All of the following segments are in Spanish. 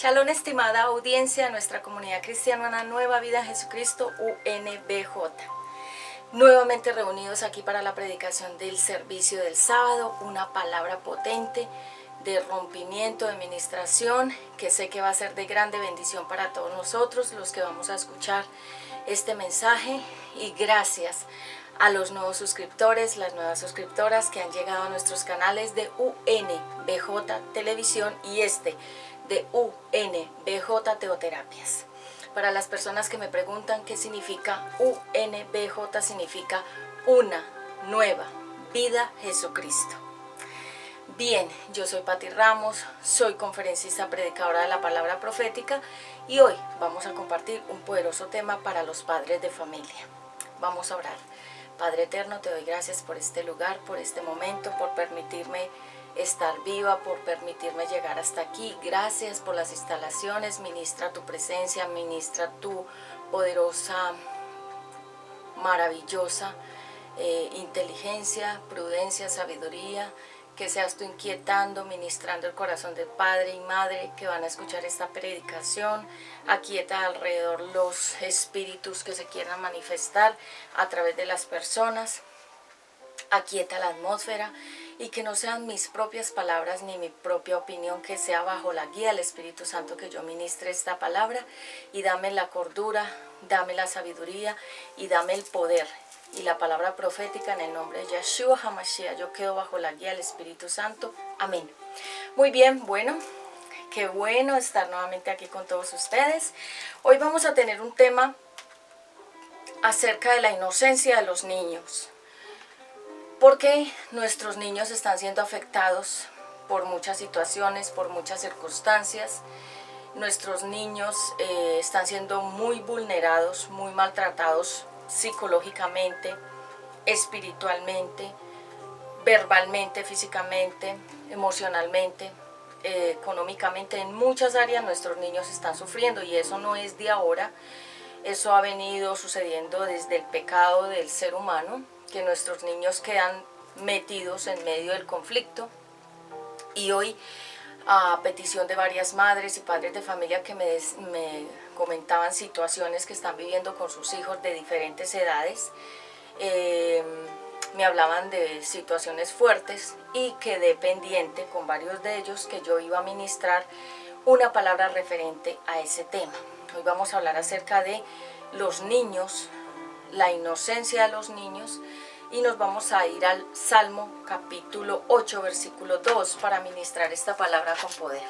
Shalom, estimada audiencia de nuestra comunidad cristiana, una nueva vida en Jesucristo, UNBJ. Nuevamente reunidos aquí para la predicación del servicio del sábado, una palabra potente de rompimiento, de ministración, que sé que va a ser de grande bendición para todos nosotros, los que vamos a escuchar este mensaje. Y gracias a los nuevos suscriptores, las nuevas suscriptoras que han llegado a nuestros canales de UNBJ Televisión y de UNBJ Teoterapias. Para las personas que me preguntan qué significa UNBJ, significa Una Nueva Vida Jesucristo. Bien, yo soy Patti Ramos, soy conferencista predicadora de la palabra profética y hoy vamos a compartir un poderoso tema para los padres de familia. Vamos a orar. Padre eterno, te doy gracias por este lugar, por este momento, por permitirme estar viva, por permitirme llegar hasta aquí. Gracias por las instalaciones. Ministra tu presencia, ministra tu poderosa, maravillosa inteligencia, prudencia, sabiduría. Que seas tú inquietando, ministrando el corazón del padre y madre que van a escuchar esta predicación. Aquieta alrededor los espíritus que se quieran manifestar a través de las personas. Aquieta la atmósfera y que no sean mis propias palabras ni mi propia opinión, que sea bajo la guía del Espíritu Santo que yo ministre esta palabra, y dame la cordura, dame la sabiduría y dame el poder y la palabra profética en el nombre de Yeshua HaMashiach. Yo quedo bajo la guía del Espíritu Santo. Amén. Muy bien, bueno, qué bueno estar nuevamente aquí con todos ustedes. Hoy vamos a tener un tema acerca de la inocencia de los niños. Porque nuestros niños están siendo afectados por muchas situaciones, por muchas circunstancias. Nuestros niños están siendo muy vulnerados, muy maltratados psicológicamente, espiritualmente, verbalmente, físicamente, emocionalmente, económicamente. En muchas áreas nuestros niños están sufriendo y eso no es de ahora. Eso ha venido sucediendo desde el pecado del ser humano, que nuestros niños quedan metidos en medio del conflicto. Y hoy, a petición de varias madres y padres de familia que me comentaban situaciones que están viviendo con sus hijos de diferentes edades, me hablaban de situaciones fuertes y quedé pendiente con varios de ellos que yo iba a ministrar una palabra referente a ese tema. Hoy vamos a hablar acerca de los niños, la inocencia de los niños, y nos vamos a ir al Salmo capítulo 8, versículo 2 para ministrar esta palabra con poder.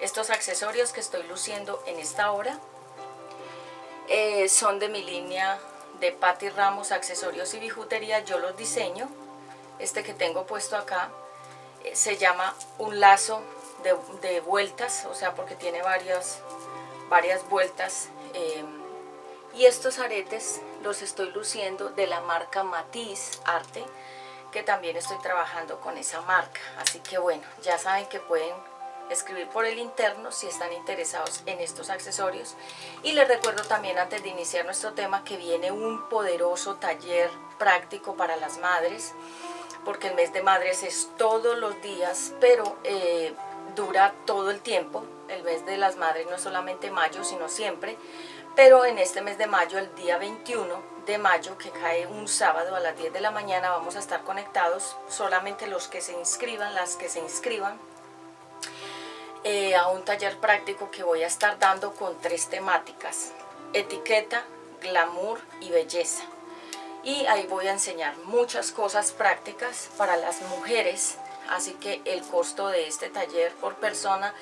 Estos accesorios que estoy luciendo en esta hora son de mi línea de Patti Ramos, accesorios y bijutería. Yo los diseño. Este que tengo puesto acá se llama un lazo de vueltas, o sea, porque tiene varias vueltas. Y estos aretes los estoy luciendo de la marca Matiz Arte, que también estoy trabajando con esa marca. Así que bueno, ya saben que pueden escribir por el interno si están interesados en estos accesorios. Y les recuerdo también, antes de iniciar nuestro tema, que viene un poderoso taller práctico para las madres, porque el mes de madres es todos los días, pero dura todo el tiempo. El mes de las madres no es solamente mayo, sino siempre. Pero en este mes de mayo, el día 21 de mayo, que cae un sábado a las 10 de la mañana, vamos a estar conectados solamente los que se inscriban, las que se inscriban, a un taller práctico que voy a estar dando con 3 temáticas: etiqueta, glamour y belleza. Y ahí voy a enseñar muchas cosas prácticas para las mujeres. Así que el costo de este taller por persona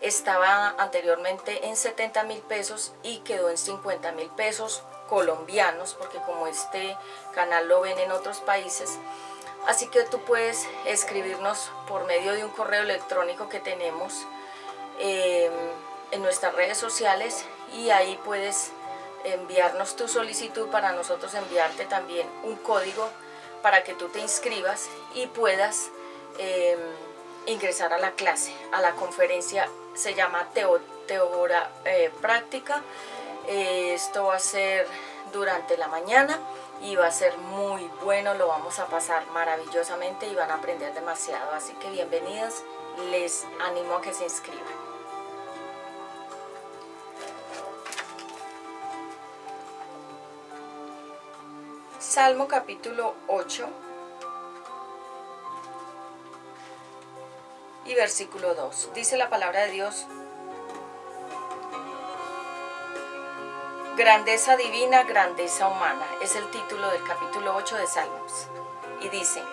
estaba anteriormente en 70,000 pesos y quedó en 50,000 pesos colombianos, porque como este canal lo ven en otros países. Así que tú puedes escribirnos por medio de un correo electrónico que tenemos en nuestras redes sociales, y ahí puedes enviarnos tu solicitud para nosotros enviarte también un código para que tú te inscribas y puedas ingresar a la clase, a la conferencia. Se llama Teora Práctica. Esto va a ser durante la mañana y va a ser muy bueno, lo vamos a pasar maravillosamente y van a aprender demasiado. Así que bienvenidas, les animo a que se inscriban. Salmo capítulo 8 y versículo 2. Dice la palabra de Dios: Grandeza divina, grandeza humana. Es el título del capítulo 8 de Salmos. Y dice: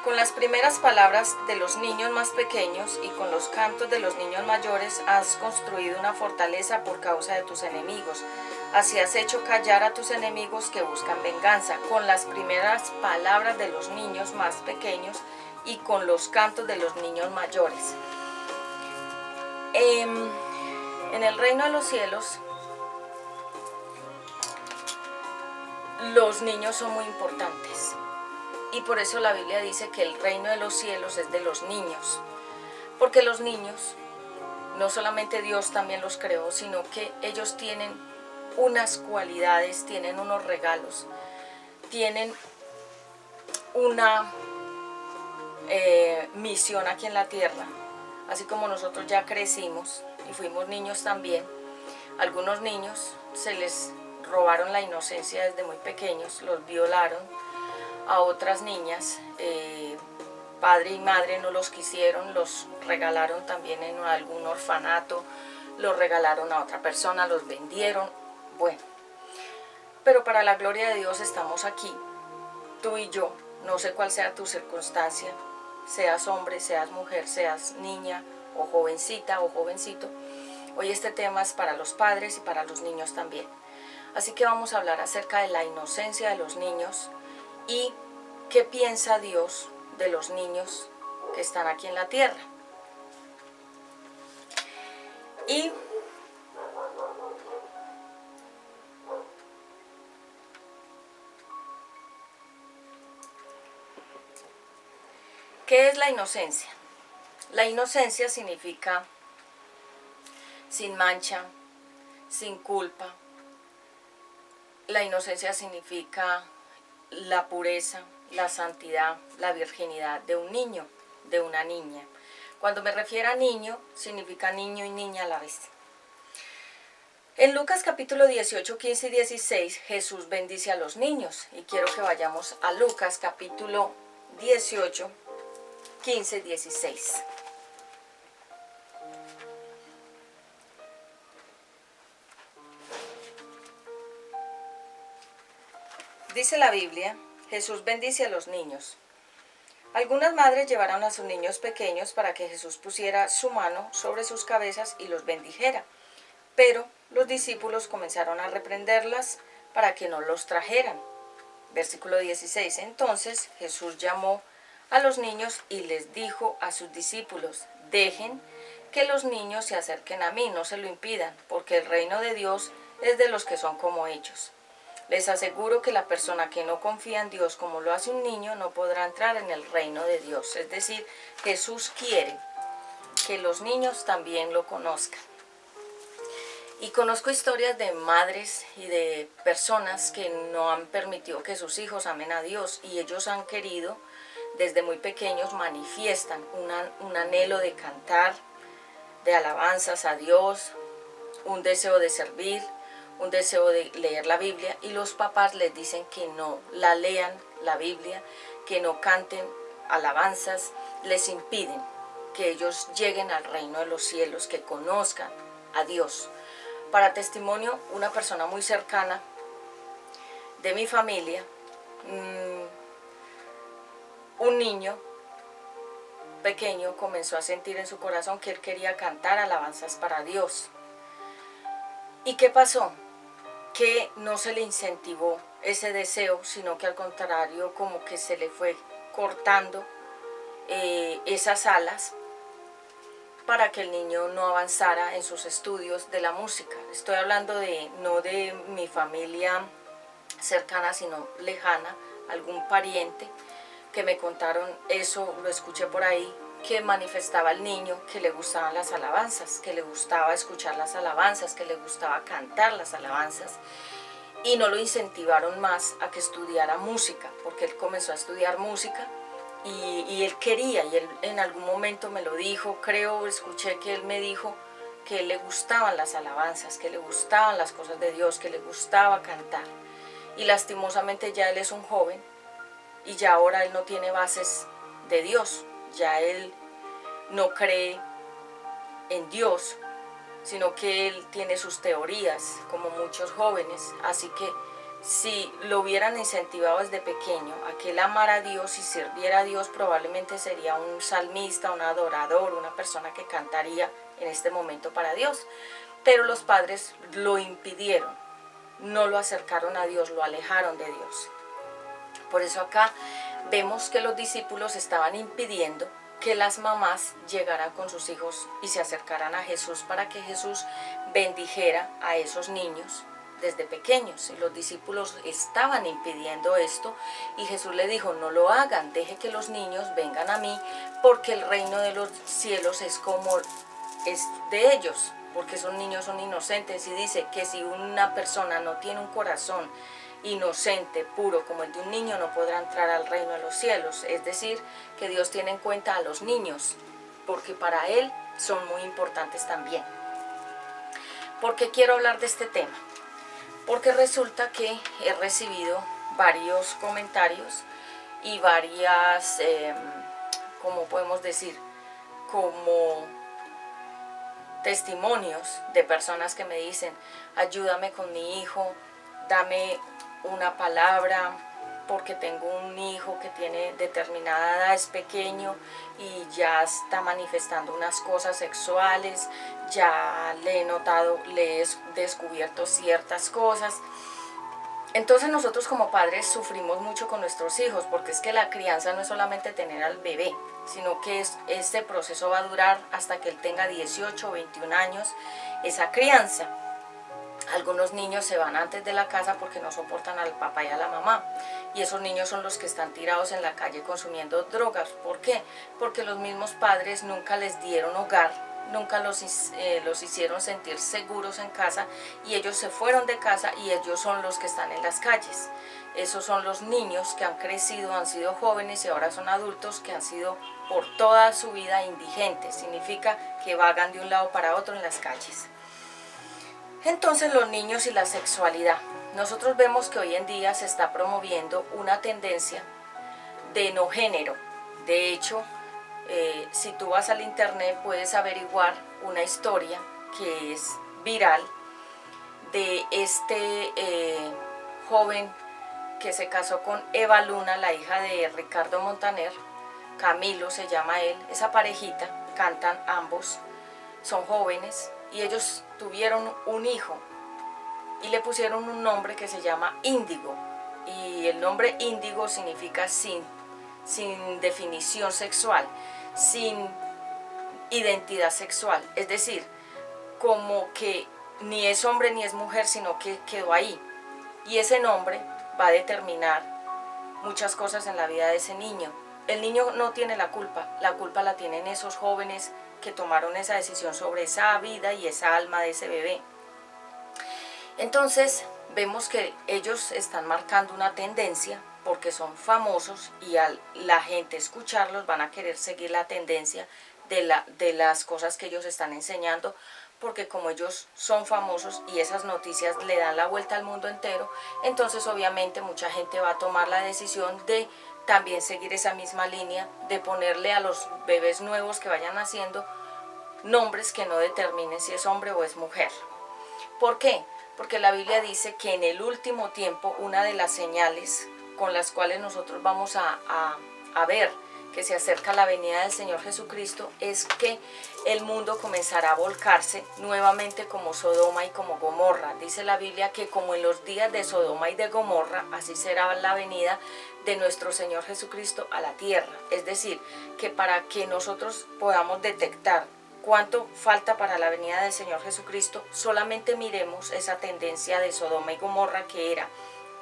Con las primeras palabras de los niños más pequeños y con los cantos de los niños mayores has construido una fortaleza por causa de tus enemigos. Así has hecho callar a tus enemigos que buscan venganza. Con las primeras palabras de los niños más pequeños y con los cantos de los niños mayores. En el reino de los cielos, los niños son muy importantes. Y por eso la Biblia dice que el reino de los cielos es de los niños. Porque los niños, no solamente Dios también los creó, sino que ellos tienen unas cualidades, tienen unos regalos, tienen una misión aquí en la tierra. Así como nosotros ya crecimos y fuimos niños también, algunos niños se les robaron la inocencia desde muy pequeños, los violaron. A otras niñas, padre y madre no los quisieron, los regalaron también en algún orfanato, los regalaron a otra persona, los vendieron. Bueno, pero para la gloria de Dios estamos aquí, tú y yo. No sé cuál sea tu circunstancia, seas hombre, seas mujer, seas niña o jovencita o jovencito. Hoy este tema es para los padres y para los niños también. Así que vamos a hablar acerca de la inocencia de los niños y qué piensa Dios de los niños que están aquí en la tierra. Y ¿qué es la inocencia? La inocencia significa sin mancha, sin culpa. La inocencia significa la pureza, la santidad, la virginidad de un niño, de una niña. Cuando me refiero a niño, significa niño y niña a la vez. En Lucas capítulo 18, 15 y 16, Jesús bendice a los niños. Y quiero que vayamos a Lucas capítulo 18, 15 y 16. Dice la Biblia: Jesús bendice a los niños. Algunas madres llevaron a sus niños pequeños para que Jesús pusiera su mano sobre sus cabezas y los bendijera. Pero los discípulos comenzaron a reprenderlas para que no los trajeran. Versículo 16. Entonces Jesús llamó a los niños y les dijo a sus discípulos: dejen que los niños se acerquen a mí, no se lo impidan, porque el reino de Dios es de los que son como ellos. Les aseguro que la persona que no confía en Dios como lo hace un niño no podrá entrar en el reino de Dios. Es decir, Jesús quiere que los niños también lo conozcan. Y conozco historias de madres y de personas que no han permitido que sus hijos amen a Dios, y ellos han querido, desde muy pequeños manifiestan un anhelo de cantar, de alabanzas a Dios, un deseo de servir, un deseo de leer la Biblia, y los papás les dicen que no la lean la Biblia, que no canten alabanzas, les impiden que ellos lleguen al reino de los cielos, que conozcan a Dios. Para testimonio, una persona muy cercana de mi familia, un niño pequeño comenzó a sentir en su corazón que él quería cantar alabanzas para Dios. ¿Y qué pasó? Que no se le incentivó ese deseo, sino que al contrario, como que se le fue cortando esas alas para que el niño no avanzara en sus estudios de la música. Estoy hablando no de mi familia cercana, sino lejana, algún pariente que me contaron eso, lo escuché por ahí, que manifestaba al niño que le gustaban las alabanzas, que le gustaba escuchar las alabanzas, que le gustaba cantar las alabanzas, y no lo incentivaron más a que estudiara música, porque él comenzó a estudiar música y él quería, y él en algún momento me lo dijo, escuché que él me dijo que le gustaban las alabanzas, que le gustaban las cosas de Dios, que le gustaba cantar. y lastimosamente ya él es un joven y ya ahora él no tiene bases de Dios, ya él no cree en Dios, sino que él tiene sus teorías, como muchos jóvenes. Así que si lo hubieran incentivado desde pequeño a que él amara a Dios y sirviera a Dios, probablemente sería un salmista, un adorador, una persona que cantaría en este momento para Dios. Pero los padres lo impidieron, no lo acercaron a Dios, lo alejaron de Dios. Por eso acá vemos que los discípulos estaban impidiendo que las mamás llegaran con sus hijos y se acercaran a Jesús para que Jesús bendijera a esos niños desde pequeños. Y los discípulos estaban impidiendo esto y Jesús le dijo: no lo hagan, deje que los niños vengan a mí, porque el reino de los cielos es como es de ellos, porque esos niños son inocentes. Y dice que si una persona no tiene un corazón inocente, puro como el de un niño, no podrá entrar al reino de los cielos. Es decir, que Dios tiene en cuenta a los niños, porque para Él son muy importantes también. ¿Por qué quiero hablar de este tema? Porque resulta que he recibido varios comentarios y varias, ¿cómo podemos decir? Como testimonios de personas que me dicen: ayúdame con mi hijo, dame una palabra, porque tengo un hijo que tiene determinada edad, es pequeño y ya está manifestando unas cosas sexuales, ya le he notado, le he descubierto ciertas cosas. Entonces nosotros como padres sufrimos mucho con nuestros hijos, porque es que la crianza no es solamente tener al bebé, sino que este proceso va a durar hasta que él tenga 18 o 21 años, esa crianza. Algunos niños se van antes de la casa porque no soportan al papá y a la mamá, y esos niños son los que están tirados en la calle consumiendo drogas. ¿Por qué? Porque los mismos padres nunca les dieron hogar, nunca los hicieron sentir seguros en casa, y ellos se fueron de casa y ellos son los que están en las calles. Esos son los niños que han crecido, han sido jóvenes y ahora son adultos que han sido por toda su vida indigentes. Significa que vagan de un lado para otro en las calles. Entonces, los niños y la sexualidad. Nosotros vemos que hoy en día se está promoviendo una tendencia de no género. De hecho, si tú vas al internet puedes averiguar una historia que es viral de este joven que se casó con Eva Luna, la hija de Ricardo Montaner. Camilo se llama él. Esa parejita, cantan ambos, son jóvenes y ellos tuvieron un hijo y le pusieron un nombre que se llama Índigo, y el nombre Índigo significa sin definición sexual, sin identidad sexual, es decir, como que ni es hombre ni es mujer, sino que quedó ahí, y ese nombre va a determinar muchas cosas en la vida de ese niño. El niño no tiene la culpa la tienen esos jóvenes que tomaron esa decisión sobre esa vida y esa alma de ese bebé. Entonces vemos que ellos están marcando una tendencia porque son famosos, y al la gente escucharlos van a querer seguir la tendencia de las cosas que ellos están enseñando, porque como ellos son famosos y esas noticias le dan la vuelta al mundo entero, entonces obviamente mucha gente va a tomar la decisión de también seguir esa misma línea, de ponerle a los bebés nuevos que vayan naciendo nombres que no determinen si es hombre o es mujer. ¿Por qué? Porque la Biblia dice que en el último tiempo una de las señales con las cuales nosotros vamos a ver que se acerca la venida del Señor Jesucristo es que el mundo comenzará a volcarse nuevamente como Sodoma y como Gomorra. Dice la Biblia que como en los días de Sodoma y de Gomorra, así será la venida de nuestro Señor Jesucristo a la tierra. Es decir, que para que nosotros podamos detectar cuánto falta para la venida del Señor Jesucristo, solamente miremos esa tendencia de Sodoma y Gomorra, que era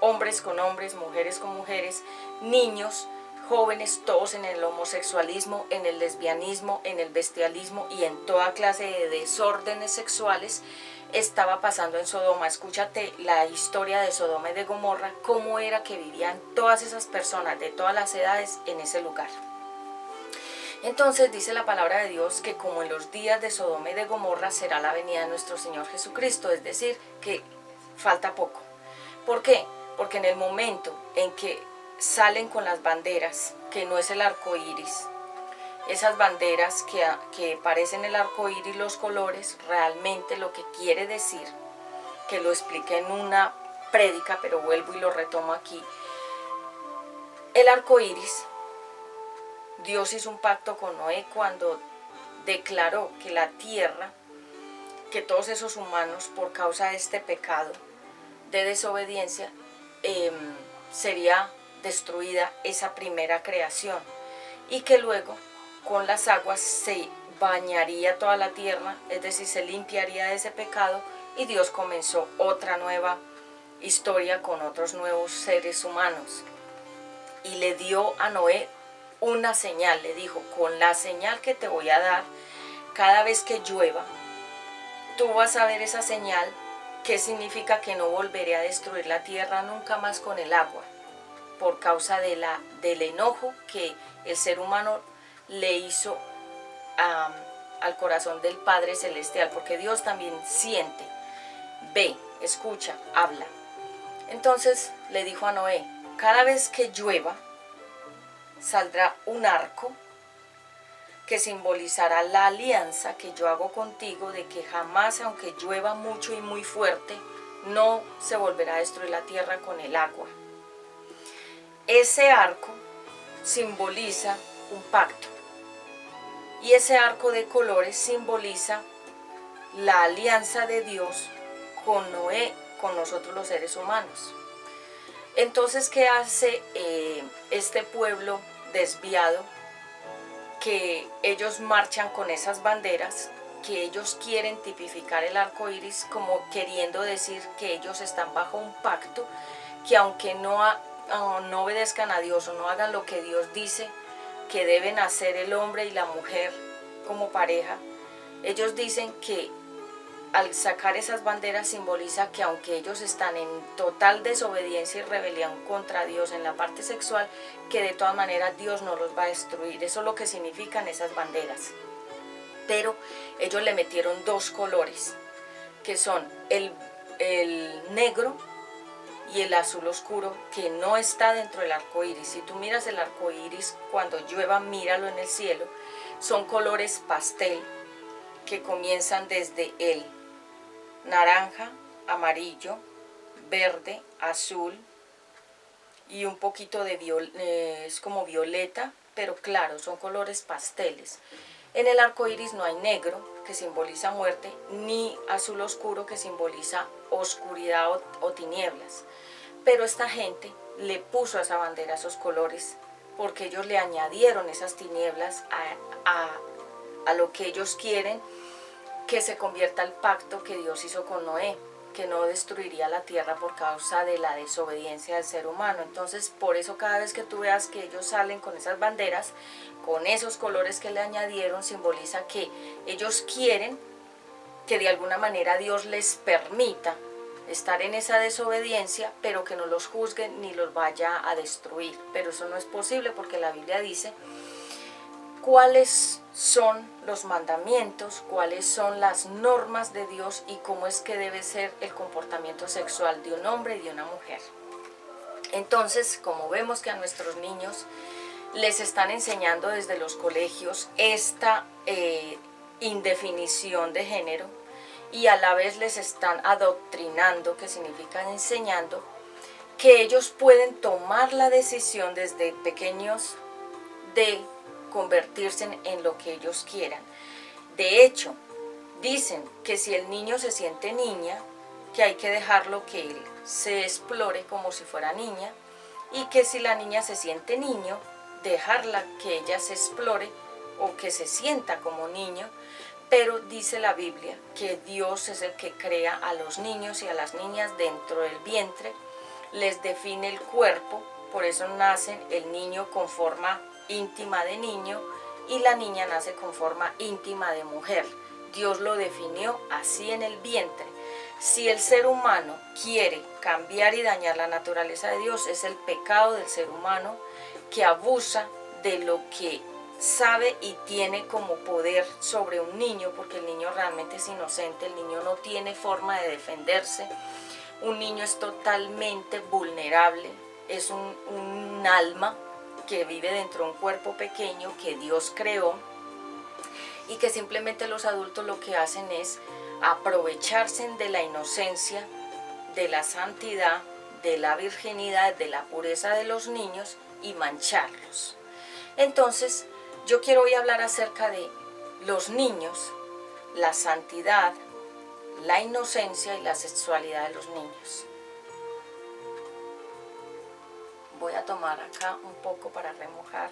hombres con hombres, mujeres con mujeres, niños, jóvenes, todos en el homosexualismo, en el lesbianismo, en el bestialismo y en toda clase de desórdenes sexuales. Estaba pasando en Sodoma. Escúchate la historia de Sodoma y de Gomorra, cómo era que vivían todas esas personas de todas las edades en ese lugar. Entonces dice la palabra de Dios que como en los días de Sodoma y de Gomorra será la venida de nuestro Señor Jesucristo, es decir, que falta poco. ¿Por qué? porque en el momento en que salen con las banderas, que no es el arco iris, esas banderas que parecen el arco iris, los colores, realmente lo que quiere decir, que lo expliqué en una prédica, pero vuelvo y lo retomo aquí. El arco iris, Dios hizo un pacto con Noé cuando declaró que la tierra, que todos esos humanos, por causa de este pecado de desobediencia, sería destruida esa primera creación, y que luego con las aguas se bañaría toda la tierra, es decir, se limpiaría de ese pecado, y Dios comenzó otra nueva historia con otros nuevos seres humanos. Y le dio a Noé una señal, le dijo: con la señal que te voy a dar, cada vez que llueva, tú vas a ver esa señal, que significa que no volveré a destruir la tierra nunca más con el agua, por causa del enojo que el ser humano le hizo al corazón del Padre Celestial, porque Dios también siente, ve, escucha, habla. Entonces le dijo a Noé: cada vez que llueva, saldrá un arco que simbolizará la alianza que yo hago contigo, de que jamás, aunque llueva mucho y muy fuerte, no se volverá a destruir la tierra con el agua. Ese arco simboliza un pacto, y ese arco de colores simboliza la alianza de Dios con Noé, con nosotros los seres humanos. Entonces, ¿qué hace este pueblo desviado? Que ellos marchan con esas banderas, que ellos quieren tipificar el arco iris como queriendo decir que ellos están bajo un pacto, que aunque no obedezcan a Dios o no hagan lo que Dios dice que deben hacer el hombre y la mujer como pareja, ellos dicen que al sacar esas banderas simboliza que aunque ellos están en total desobediencia y rebelión contra Dios en la parte sexual, que de todas maneras Dios no los va a destruir. Eso es lo que significan esas banderas. Pero ellos le metieron dos colores, que son el negro y el azul oscuro, que no está dentro del arco iris. Si tú miras el arco iris, cuando llueva, míralo en el cielo, son colores pastel que comienzan desde el naranja, amarillo, verde, azul y un poquito de es como violeta, pero claro, son colores pasteles. En el arco iris no hay negro, que simboliza muerte, ni azul oscuro, que simboliza oscuridad o tinieblas. Pero esta gente le puso a esa bandera esos colores porque ellos le añadieron esas tinieblas a lo que ellos quieren que se convierta el pacto que Dios hizo con Noé, que no destruiría la tierra por causa de la desobediencia del ser humano. Entonces, por eso cada vez que tú veas que ellos salen con esas banderas, con esos colores que le añadieron, simboliza que ellos quieren que de alguna manera Dios les permita estar en esa desobediencia, pero que no los juzgue ni los vaya a destruir. Pero eso no es posible, porque la Biblia dice cuáles son los mandamientos, cuáles son las normas de Dios y cómo es que debe ser el comportamiento sexual de un hombre y de una mujer. Entonces, como vemos que a nuestros niños les están enseñando desde los colegios esta indefinición de género, y a la vez les están adoctrinando, que significa enseñando, que ellos pueden tomar la decisión desde pequeños de convertirse en lo que ellos quieran. De hecho, dicen que si el niño se siente niña, que hay que dejarlo que él se explore como si fuera niña, y que si la niña se siente niño, dejarla que ella se explore o que se sienta como niño. Pero dice la Biblia que Dios es el que crea a los niños y a las niñas dentro del vientre, les define el cuerpo, por eso nacen el niño con forma íntima de niño y la niña nace con forma íntima de mujer. Dios lo definió así en el vientre. Si el ser humano quiere cambiar y dañar la naturaleza de Dios, es el pecado del ser humano que abusa de lo que sabe y tiene como poder sobre un niño, porque el niño realmente es inocente, el niño no tiene forma de defenderse, Un niño es totalmente vulnerable, es un alma que vive dentro de un cuerpo pequeño que Dios creó y que simplemente los adultos lo que hacen es aprovecharse de la inocencia, de la santidad, de la virginidad, de la pureza de los niños y mancharlos. Entonces, yo quiero hoy hablar acerca de los niños, la santidad, la inocencia y la sexualidad de los niños. Voy a tomar acá un poco para remojar.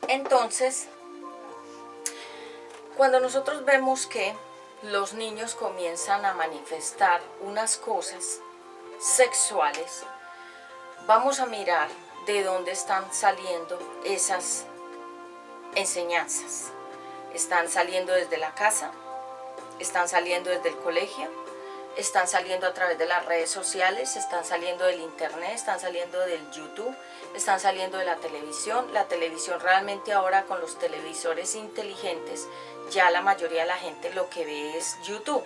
Entonces, cuando nosotros vemos que los niños comienzan a manifestar unas cosas sexuales, vamos a mirar de dónde están saliendo esas enseñanzas. Están saliendo desde la casa, están saliendo desde el colegio, están saliendo a través de las redes sociales, están saliendo del internet, están saliendo del YouTube, están saliendo de la televisión. La televisión realmente ahora con los televisores inteligentes, ya la mayoría de la gente lo que ve es YouTube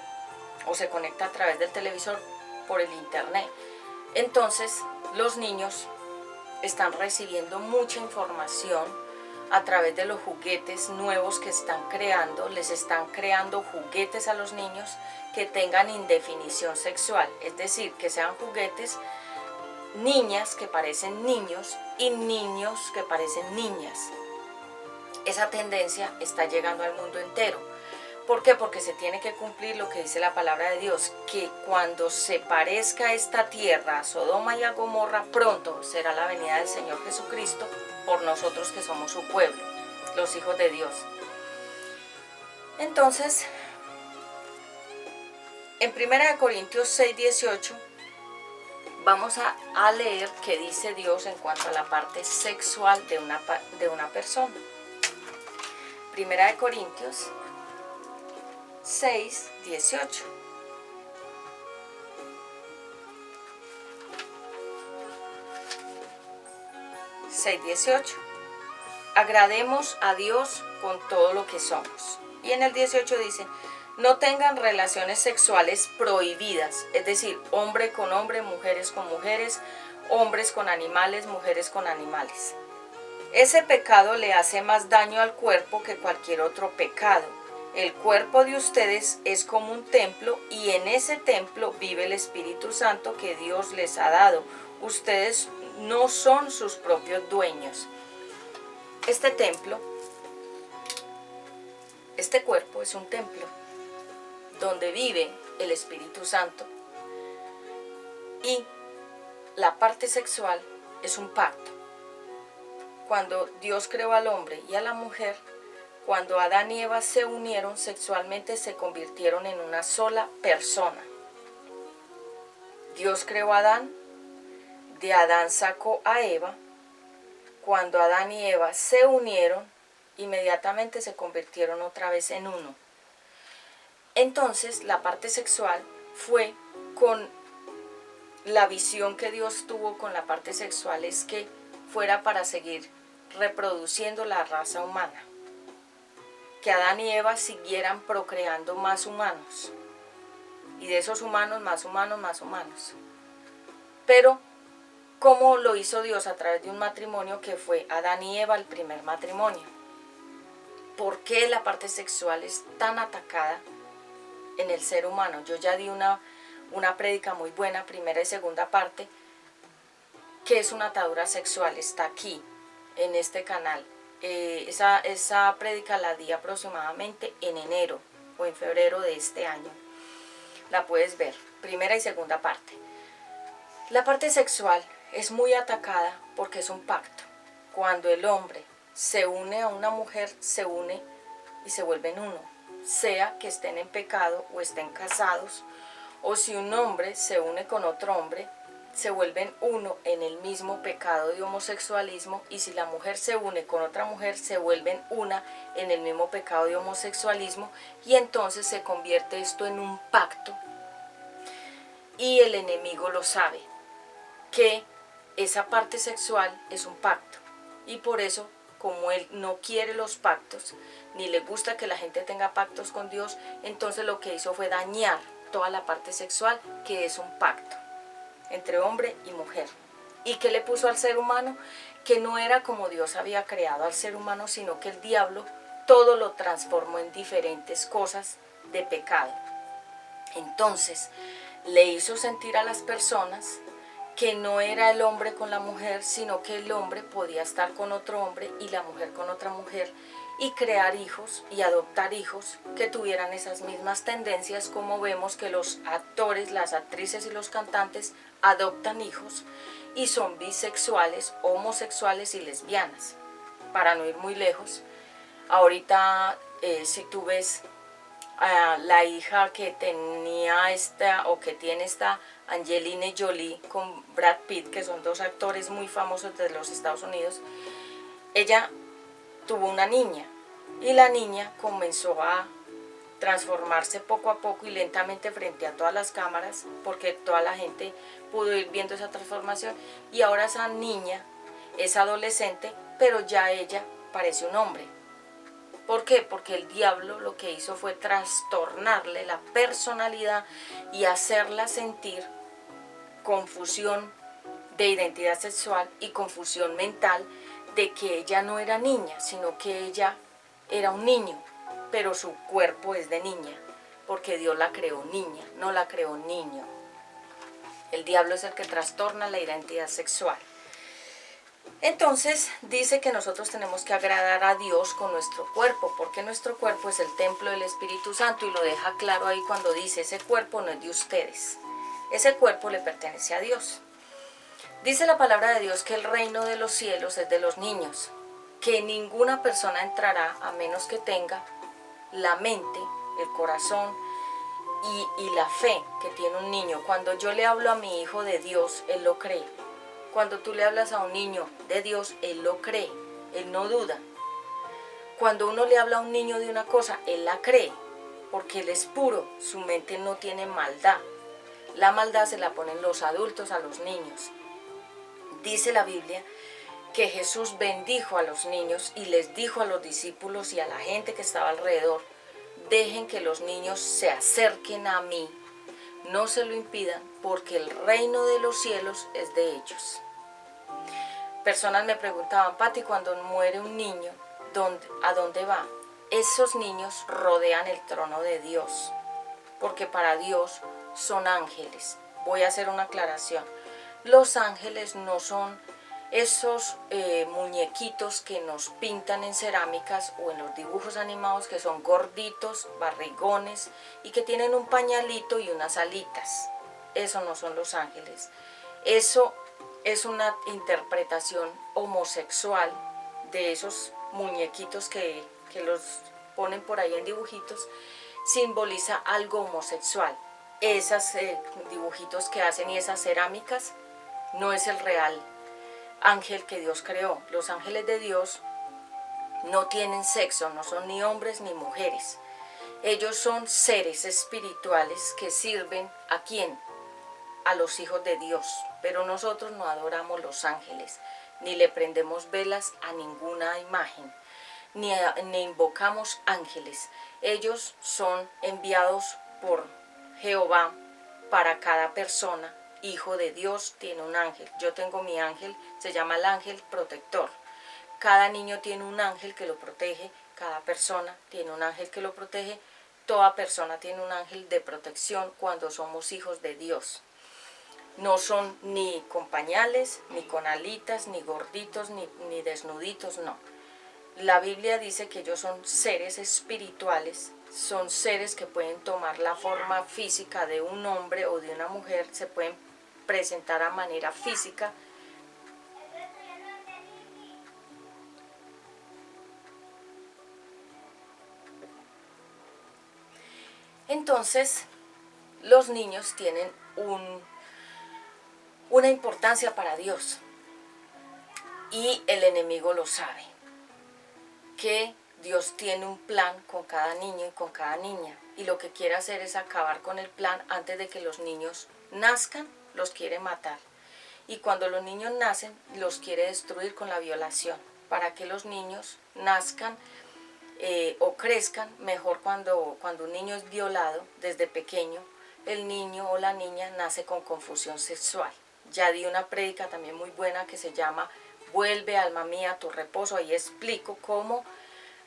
o se conecta a través del televisor por el internet. Entonces los niños están recibiendo mucha información a través de los juguetes nuevos que están creando. Les están creando juguetes a los niños que tengan indefinición sexual, es decir, que sean juguetes niñas que parecen niños y niños que parecen niñas. Esa tendencia está llegando al mundo entero. ¿Por qué? Porque se tiene que cumplir lo que dice la palabra de Dios, que cuando se parezca esta tierra a Sodoma y a Gomorra, pronto será la venida del Señor Jesucristo por nosotros que somos su pueblo, los hijos de Dios. Entonces, en 1 Corintios 6:18, vamos a leer qué dice Dios en cuanto a la parte sexual de una persona. 1 Corintios 6:18. Agrademos a Dios con todo lo que somos. Y en el 18 dice, no tengan relaciones sexuales prohibidas, es decir, hombre con hombre, mujeres con mujeres, hombres con animales, mujeres con animales. Ese pecado le hace más daño al cuerpo que cualquier otro pecado. El cuerpo de ustedes es como un templo y en ese templo vive el Espíritu Santo que Dios les ha dado. Ustedes no son sus propios dueños. Este templo, este cuerpo es un templo donde vive el Espíritu Santo. Y la parte sexual es un pacto. Cuando Dios creó al hombre y a la mujer, cuando Adán y Eva se unieron sexualmente, se convirtieron en una sola persona. Dios creó a Adán, de Adán sacó a Eva. Cuando Adán y Eva se unieron, inmediatamente se convirtieron otra vez en uno. Entonces, la parte sexual fue con la visión que Dios tuvo con la parte sexual, es que fuera para seguir reproduciendo la raza humana. Que Adán y Eva siguieran procreando más humanos. Y de esos humanos, más humanos, más humanos. Pero, ¿cómo lo hizo Dios? A través de un matrimonio que fue Adán y Eva, el primer matrimonio. ¿Por qué la parte sexual es tan atacada en el ser humano? Yo ya di una prédica muy buena, primera y segunda parte, que es una atadura sexual. Está aquí, en este canal. Esa prédica la di aproximadamente en enero o en febrero de este año. La puedes ver, primera y segunda parte. La parte sexual es muy atacada porque es un pacto. Cuando el hombre se une a una mujer, se une y se vuelven uno, sea que estén en pecado o estén casados, o si un hombre se une con otro hombre, se vuelven uno en el mismo pecado de homosexualismo, y si la mujer se une con otra mujer, se vuelven una en el mismo pecado de homosexualismo, y entonces se convierte esto en un pacto, y el enemigo lo sabe, que esa parte sexual es un pacto, y por eso como él no quiere los pactos, ni le gusta que la gente tenga pactos con Dios, entonces lo que hizo fue dañar toda la parte sexual, que es un pacto entre hombre y mujer. ¿Y qué le puso al ser humano? Que no era como Dios había creado al ser humano, sino que el diablo todo lo transformó en diferentes cosas de pecado. Entonces, le hizo sentir a las personas que no era el hombre con la mujer, sino que el hombre podía estar con otro hombre y la mujer con otra mujer y crear hijos y adoptar hijos que tuvieran esas mismas tendencias, como vemos que los actores, las actrices y los cantantes adoptan hijos y son bisexuales, homosexuales y lesbianas. Para no ir muy lejos, ahorita si tú ves a la hija que tenía esta o que tiene esta Angelina Jolie con Brad Pitt, que son dos actores muy famosos de los Estados Unidos, ella tuvo una niña y la niña comenzó a transformarse poco a poco y lentamente frente a todas las cámaras, porque toda la gente pudo ir viendo esa transformación, y ahora esa niña es adolescente, pero ya ella parece un hombre. ¿Por qué? Porque el diablo lo que hizo fue trastornarle la personalidad y hacerla sentir confusión de identidad sexual y confusión mental de que ella no era niña, sino que ella era un niño, pero su cuerpo es de niña, porque Dios la creó niña, no la creó niño. El diablo es el que trastorna la identidad sexual. Entonces dice que nosotros tenemos que agradar a Dios con nuestro cuerpo, porque nuestro cuerpo es el templo del Espíritu Santo, y lo deja claro ahí cuando dice: ese cuerpo no es de ustedes, ese cuerpo le pertenece a Dios. Dice la palabra de Dios que el reino de los cielos es de los niños, que ninguna persona entrará a menos que tenga la mente, el corazón y la fe que tiene un niño. Cuando yo le hablo a mi hijo de Dios, él lo cree. Cuando tú le hablas a un niño de Dios, él lo cree, él no duda. Cuando uno le habla a un niño de una cosa, él la cree, porque él es puro, su mente no tiene maldad. La maldad se la ponen los adultos a los niños. Dice la Biblia que Jesús bendijo a los niños y les dijo a los discípulos y a la gente que estaba alrededor: dejen que los niños se acerquen a mí, no se lo impidan, porque el reino de los cielos es de ellos. Personas me preguntaban: Pati, cuando muere un niño, ¿a dónde va? Esos niños rodean el trono de Dios, porque para Dios son ángeles. Voy a hacer una aclaración. Los ángeles no son esos muñequitos que nos pintan en cerámicas o en los dibujos animados, que son gorditos, barrigones y que tienen un pañalito y unas alitas. Eso no son los ángeles. Eso es una interpretación homosexual de esos muñequitos que los ponen por ahí en dibujitos. Simboliza algo homosexual. Esos dibujitos que hacen y esas cerámicas no es el real ángel que Dios creó. Los ángeles de Dios no tienen sexo, no son ni hombres ni mujeres. Ellos son seres espirituales que sirven ¿a quién? A los hijos de Dios. Pero nosotros no adoramos los ángeles, ni le prendemos velas a ninguna imagen, ni invocamos ángeles. Ellos son enviados por Jehová para cada persona. Hijo de Dios tiene un ángel. Yo tengo mi ángel, se llama el ángel protector. Cada niño tiene un ángel que lo protege, cada persona tiene un ángel que lo protege, toda persona tiene un ángel de protección cuando somos hijos de Dios. No son ni con pañales, ni con alitas, ni gorditos, ni desnuditos, no. La Biblia dice que ellos son seres espirituales, son seres que pueden tomar la forma física de un hombre o de una mujer, se pueden presentar a manera física. Entonces, los niños tienen una importancia para Dios, y el enemigo lo sabe, que Dios tiene un plan con cada niño y con cada niña, y lo que quiere hacer es acabar con el plan antes de que los niños nazcan, los quiere matar. y cuando los niños nacen los quiere destruir con la violación, para que los niños nazcan o crezcan mejor. Cuando un niño es violado desde pequeño, el niño o la niña nace con confusión sexual. Ya di una prédica también muy buena que se llama Vuelve, alma mía, a tu reposo. Ahí explico cómo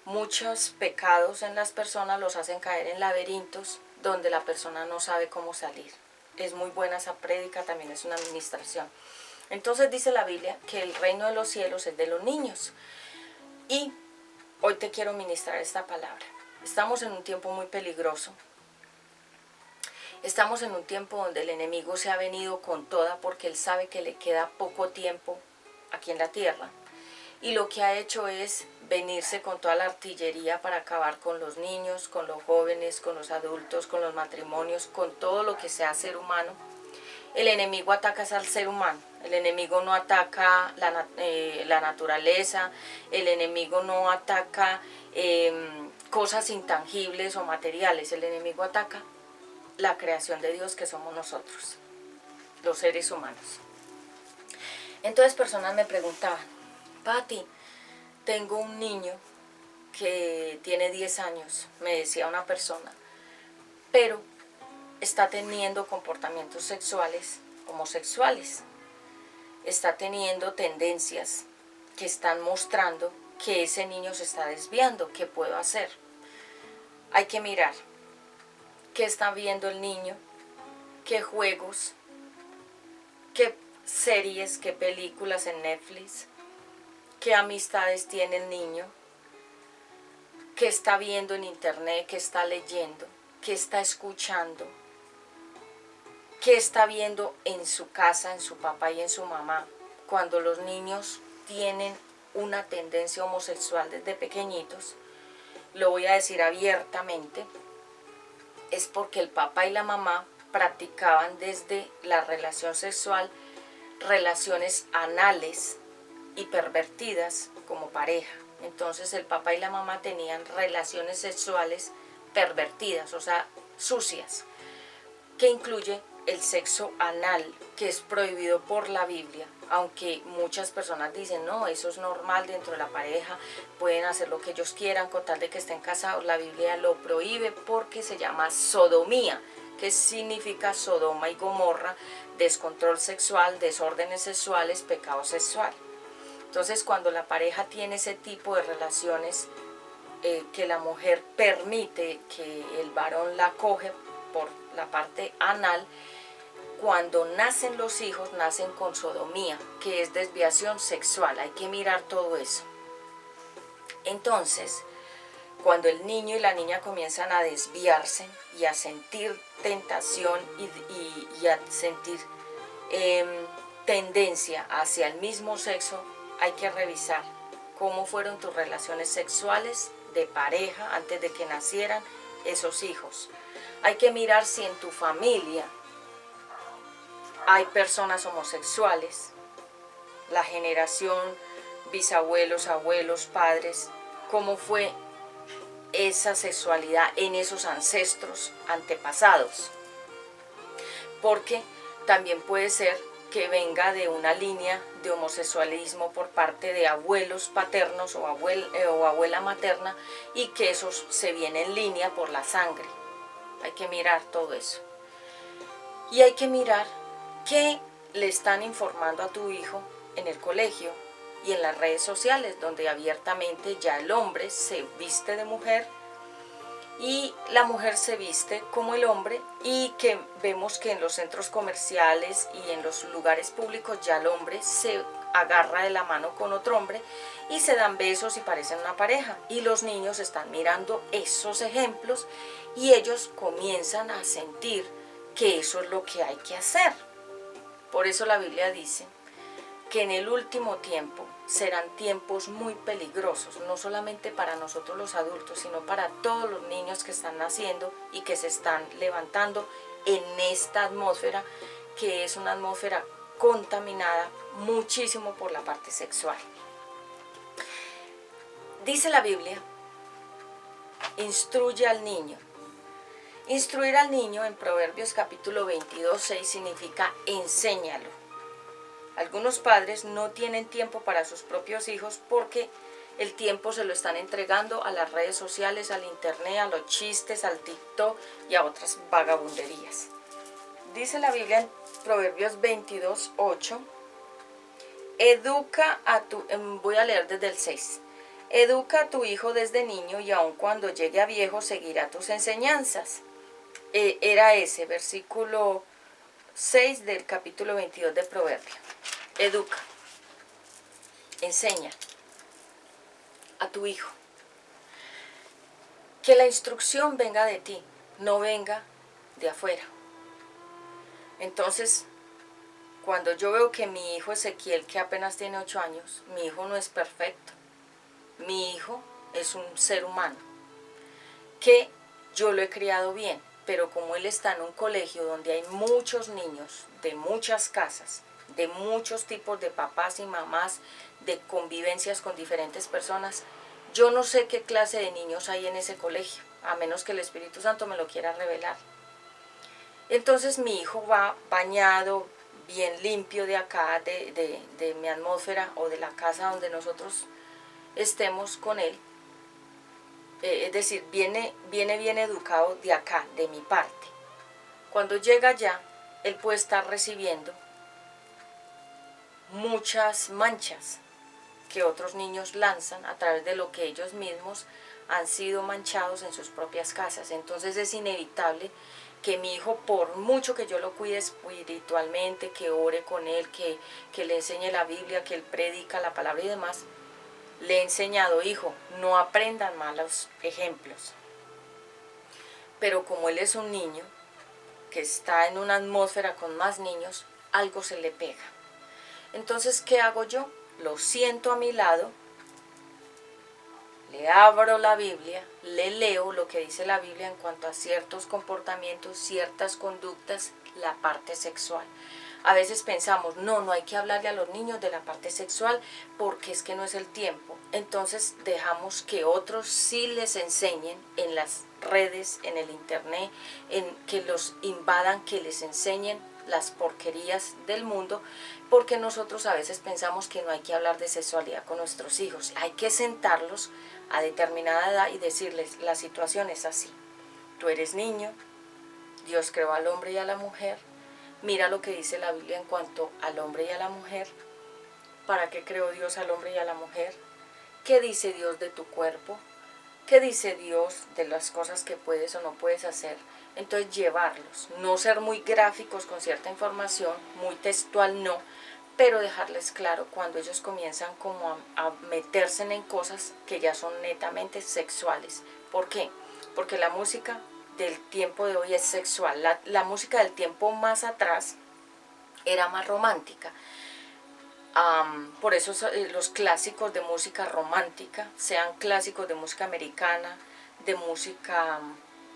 muchos pecados en las personas los hacen caer en laberintos donde la persona no sabe cómo salir. Es muy buena esa prédica, también es una administración. Entonces dice la Biblia que el reino de los cielos es de los niños. Y hoy te quiero ministrar esta palabra. Estamos en un tiempo muy peligroso. Estamos en un tiempo donde el enemigo se ha venido con toda porque él sabe que le queda poco tiempo aquí en la tierra. Y lo que ha hecho es venirse con toda la artillería para acabar con los niños, con los jóvenes, con los adultos, con los matrimonios, con todo lo que sea ser humano. El enemigo ataca al ser humano. El enemigo no ataca la naturaleza. El enemigo no ataca cosas intangibles o materiales. El enemigo ataca la creación de Dios, que somos nosotros, los seres humanos. Entonces personas me preguntaban: Pati, tengo un niño que tiene 10 años, me decía una persona, pero está teniendo comportamientos sexuales homosexuales, está teniendo tendencias que están mostrando que ese niño se está desviando. ¿Qué puedo hacer? Hay que mirar qué está viendo el niño, qué juegos, qué series, qué películas en Netflix, qué amistades tiene el niño, qué está viendo en internet, qué está leyendo, qué está escuchando, qué está viendo en su casa, en su papá y en su mamá. Cuando los niños tienen una tendencia homosexual desde pequeñitos, lo voy a decir abiertamente, es porque el papá y la mamá practicaban desde la relación sexual relaciones anales y pervertidas como pareja. Entonces el papá y la mamá tenían relaciones sexuales pervertidas, o sea, sucias, que incluye el sexo anal, que es prohibido por la Biblia, aunque muchas personas dicen, no, eso es normal dentro de la pareja, pueden hacer lo que ellos quieran con tal de que estén casados. La Biblia lo prohíbe porque se llama sodomía, que significa Sodoma y Gomorra, descontrol sexual, desórdenes sexuales, pecado sexual. Entonces cuando la pareja tiene ese tipo de relaciones, que la mujer permite que el varón la coge por la parte anal, cuando nacen los hijos nacen con sodomía, que es desviación sexual. Hay que mirar todo eso. Entonces, cuando el niño y la niña comienzan a desviarse y a sentir tentación y a sentir tendencia hacia el mismo sexo, hay que revisar cómo fueron tus relaciones sexuales de pareja antes de que nacieran esos hijos. Hay que mirar si en tu familia hay personas homosexuales, la generación, bisabuelos, abuelos, padres, cómo fue esa sexualidad en esos ancestros antepasados. Porque también puede ser que venga de una línea de homosexualismo por parte de abuelos paternos o abuela materna, y que eso se viene en línea por la sangre. Hay que mirar todo eso. Y hay que mirar qué le están informando a tu hijo en el colegio y en las redes sociales, donde abiertamente ya el hombre se viste de mujer y la mujer se viste como el hombre, y que vemos que en los centros comerciales y en los lugares públicos ya el hombre se agarra de la mano con otro hombre y se dan besos y parecen una pareja, y los niños están mirando esos ejemplos y ellos comienzan a sentir que eso es lo que hay que hacer. Por eso la Biblia dice que en el último tiempo serán tiempos muy peligrosos, no solamente para nosotros los adultos, sino para todos los niños que están naciendo y que se están levantando en esta atmósfera, que es una atmósfera contaminada muchísimo por la parte sexual. Dice la Biblia, instruye al niño. Instruir al niño en Proverbios capítulo 22:6 significa enséñalo. Algunos padres no tienen tiempo para sus propios hijos porque el tiempo se lo están entregando a las redes sociales, al internet, a los chistes, al TikTok y a otras vagabunderías. Dice la Biblia en Proverbios 22:8, educa a tu, voy a leer desde el 6, educa a tu hijo desde niño y aun cuando llegue a viejo seguirá tus enseñanzas. Era ese versículo 6 del capítulo 22 de Proverbios. Educa, enseña a tu hijo. Que la instrucción venga de ti, no venga de afuera. Entonces, cuando yo veo que mi hijo Ezequiel, que apenas tiene 8 años, mi hijo no es perfecto. Mi hijo es un ser humano, que yo lo he criado bien, pero como él está en un colegio donde hay muchos niños de muchas casas, de muchos tipos de papás y mamás, de convivencias con diferentes personas, yo no sé qué clase de niños hay en ese colegio, a menos que el Espíritu Santo me lo quiera revelar. Entonces mi hijo va bañado, bien limpio de acá, de mi atmósfera o de la casa donde nosotros estemos con él. Es decir, viene bien educado de acá, de mi parte. Cuando llega allá, él puede estar recibiendo muchas manchas que otros niños lanzan a través de lo que ellos mismos han sido manchados en sus propias casas. Entonces es inevitable que mi hijo, por mucho que yo lo cuide espiritualmente, que ore con él, que le enseñe la Biblia, que él predica la palabra y demás, le he enseñado, hijo, no aprendan malos ejemplos. Pero como él es un niño que está en una atmósfera con más niños, algo se le pega. Entonces, ¿qué hago yo? Lo siento a mi lado, le abro la Biblia, le leo lo que dice la Biblia en cuanto a ciertos comportamientos, ciertas conductas, la parte sexual. A veces pensamos, no hay que hablarle a los niños de la parte sexual porque es que no es el tiempo. Entonces dejamos que otros sí les enseñen en las redes, en el internet, en que los invadan, que les enseñen las porquerías del mundo, porque nosotros a veces pensamos que no hay que hablar de sexualidad con nuestros hijos. Hay que sentarlos a determinada edad y decirles, la situación es así. Tú eres niño, Dios creó al hombre y a la mujer. Mira lo que dice la Biblia en cuanto al hombre y a la mujer. ¿Para qué creó Dios al hombre y a la mujer? ¿Qué dice Dios de tu cuerpo? ¿Qué dice Dios de las cosas que puedes o no puedes hacer? Entonces llevarlos, no ser muy gráficos con cierta información, muy textual no, pero dejarles claro cuando ellos comienzan como a meterse en cosas que ya son netamente sexuales. ¿Por qué? Porque la música del tiempo de hoy es sexual. La música del tiempo más atrás era más romántica. Por eso los clásicos de música romántica, sean clásicos de música americana, de música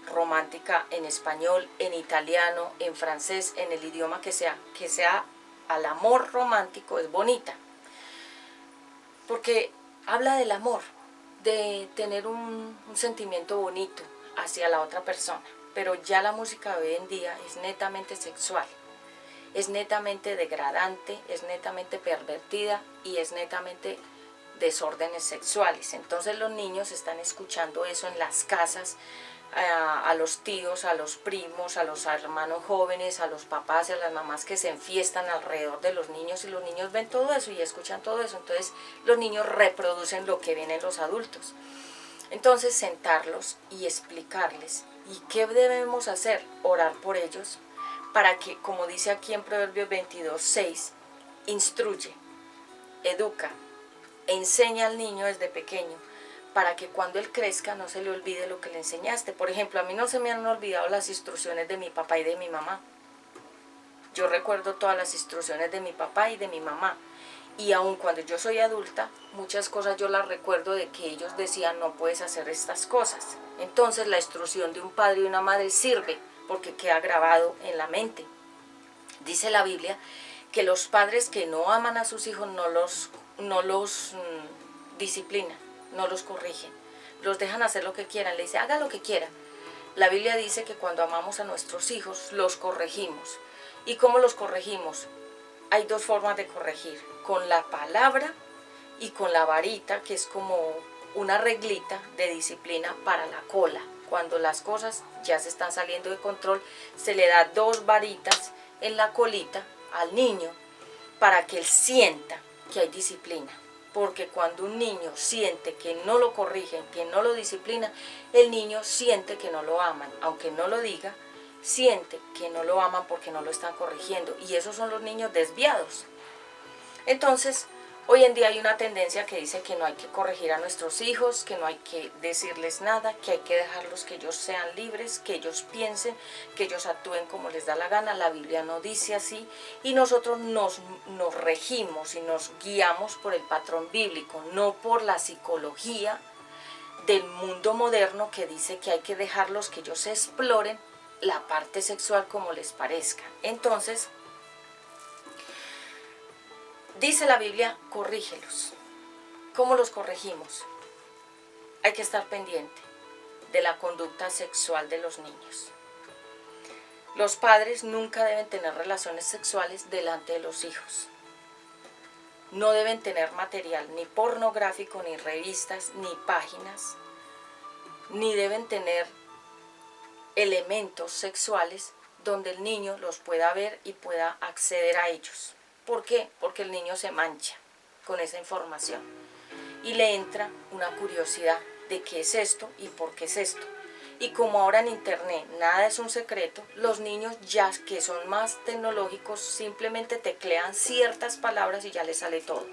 romántica en español, en italiano, en francés, en el idioma que sea al amor romántico, es bonita. Porque habla del amor, de tener un sentimiento bonito hacia la otra persona. Pero ya la música de hoy en día es netamente sexual, es netamente degradante, es netamente pervertida y es netamente desórdenes sexuales. Entonces los niños están escuchando eso en las casas, a los tíos, a los primos, a los hermanos jóvenes, a los papás y a las mamás que se enfiestan alrededor de los niños, y los niños ven todo eso y escuchan todo eso. Entonces los niños reproducen lo que ven en los adultos. Entonces sentarlos y explicarles. ¿Y qué debemos hacer? Orar por ellos para que, como dice aquí en Proverbios 22:6, instruye, educa, enseña al niño desde pequeño, para que cuando él crezca no se le olvide lo que le enseñaste. Por ejemplo, a mí no se me han olvidado las instrucciones de mi papá y de mi mamá. Yo recuerdo todas las instrucciones de mi papá y de mi mamá. Y aun cuando yo soy adulta, muchas cosas yo las recuerdo de que ellos decían, no puedes hacer estas cosas. Entonces la instrucción de un padre y una madre sirve porque queda grabado en la mente. Dice la Biblia que los padres que no aman a sus hijos no los disciplinan, no los corrigen, los dejan hacer lo que quieran, le dice, haga lo que quiera. La Biblia dice que cuando amamos a nuestros hijos, los corregimos. ¿Y cómo los corregimos? hay dos formas de corregir, con la palabra y con la varita, que es como una reglita de disciplina para la cola. Cuando las cosas ya se están saliendo de control, se le da 2 varitas en la colita al niño para que él sienta que hay disciplina. Porque cuando un niño siente que no lo corrigen, que no lo disciplina, el niño siente que no lo aman, aunque no lo diga, siente que no lo aman porque no lo están corrigiendo. Y esos son los niños desviados. Entonces, hoy en día hay una tendencia que dice que no hay que corregir a nuestros hijos, que no hay que decirles nada, que hay que dejarlos que ellos sean libres, que ellos piensen, que ellos actúen como les da la gana. La Biblia no dice así y nosotros nos regimos y nos guiamos por el patrón bíblico, no por la psicología del mundo moderno que dice que hay que dejarlos que ellos exploren la parte sexual como les parezca. Entonces, dice la Biblia, corrígelos. ¿Cómo los corregimos? Hay que estar pendiente de la conducta sexual de los niños. Los padres nunca deben tener relaciones sexuales delante de los hijos. No deben tener material ni pornográfico, ni revistas, ni páginas, ni deben tener elementos sexuales donde el niño los pueda ver y pueda acceder a ellos. ¿Por qué? Porque el niño se mancha con esa información y le entra una curiosidad de qué es esto y por qué es esto. Y como ahora en internet nada es un secreto, los niños ya que son más tecnológicos simplemente teclean ciertas palabras y ya les sale todo.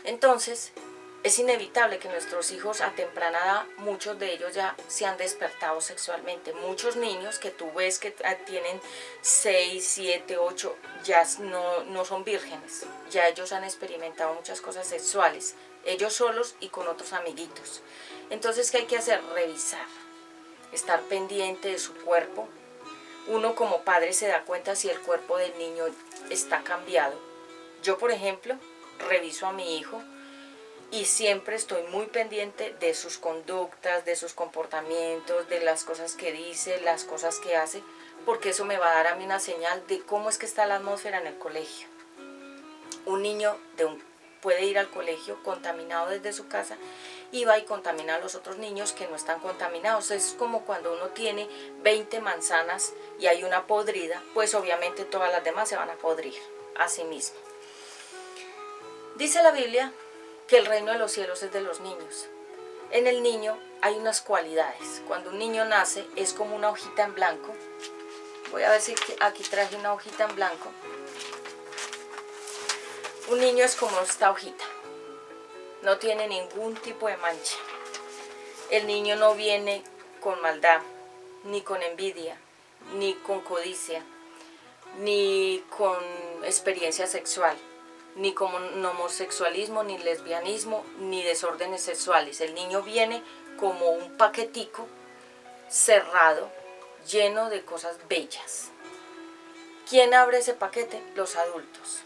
Entonces, es inevitable que nuestros hijos a temprana edad, muchos de ellos ya se han despertado sexualmente. Muchos niños que tú ves que tienen 6, 7, 8, ya no son vírgenes. Ya ellos han experimentado muchas cosas sexuales, ellos solos y con otros amiguitos. Entonces, ¿qué hay que hacer? Revisar, estar pendiente de su cuerpo. Uno como padre se da cuenta si el cuerpo del niño está cambiado. Yo, por ejemplo, reviso a mi hijo y siempre estoy muy pendiente de sus conductas, de sus comportamientos, de las cosas que dice, las cosas que hace, porque eso me va a dar a mí una señal de cómo es que está la atmósfera en el colegio. Un niño puede ir al colegio contaminado desde su casa y va y contamina a los otros niños que no están contaminados. Es como cuando uno tiene 20 manzanas y hay una podrida, pues obviamente todas las demás se van a podrir a sí mismo. Dice la Biblia que el reino de los cielos es de los niños. En el niño hay unas cualidades. Cuando un niño nace es como una hojita en blanco. Voy a ver si aquí traje una hojita en blanco. Un niño es como esta hojita. No tiene ningún tipo de mancha. El niño no viene con maldad, ni con envidia, ni con codicia, ni con experiencia sexual, ni con homosexualismo, ni lesbianismo, ni desórdenes sexuales. El niño viene como un paquetico cerrado, lleno de cosas bellas. ¿Quién abre ese paquete? Los adultos.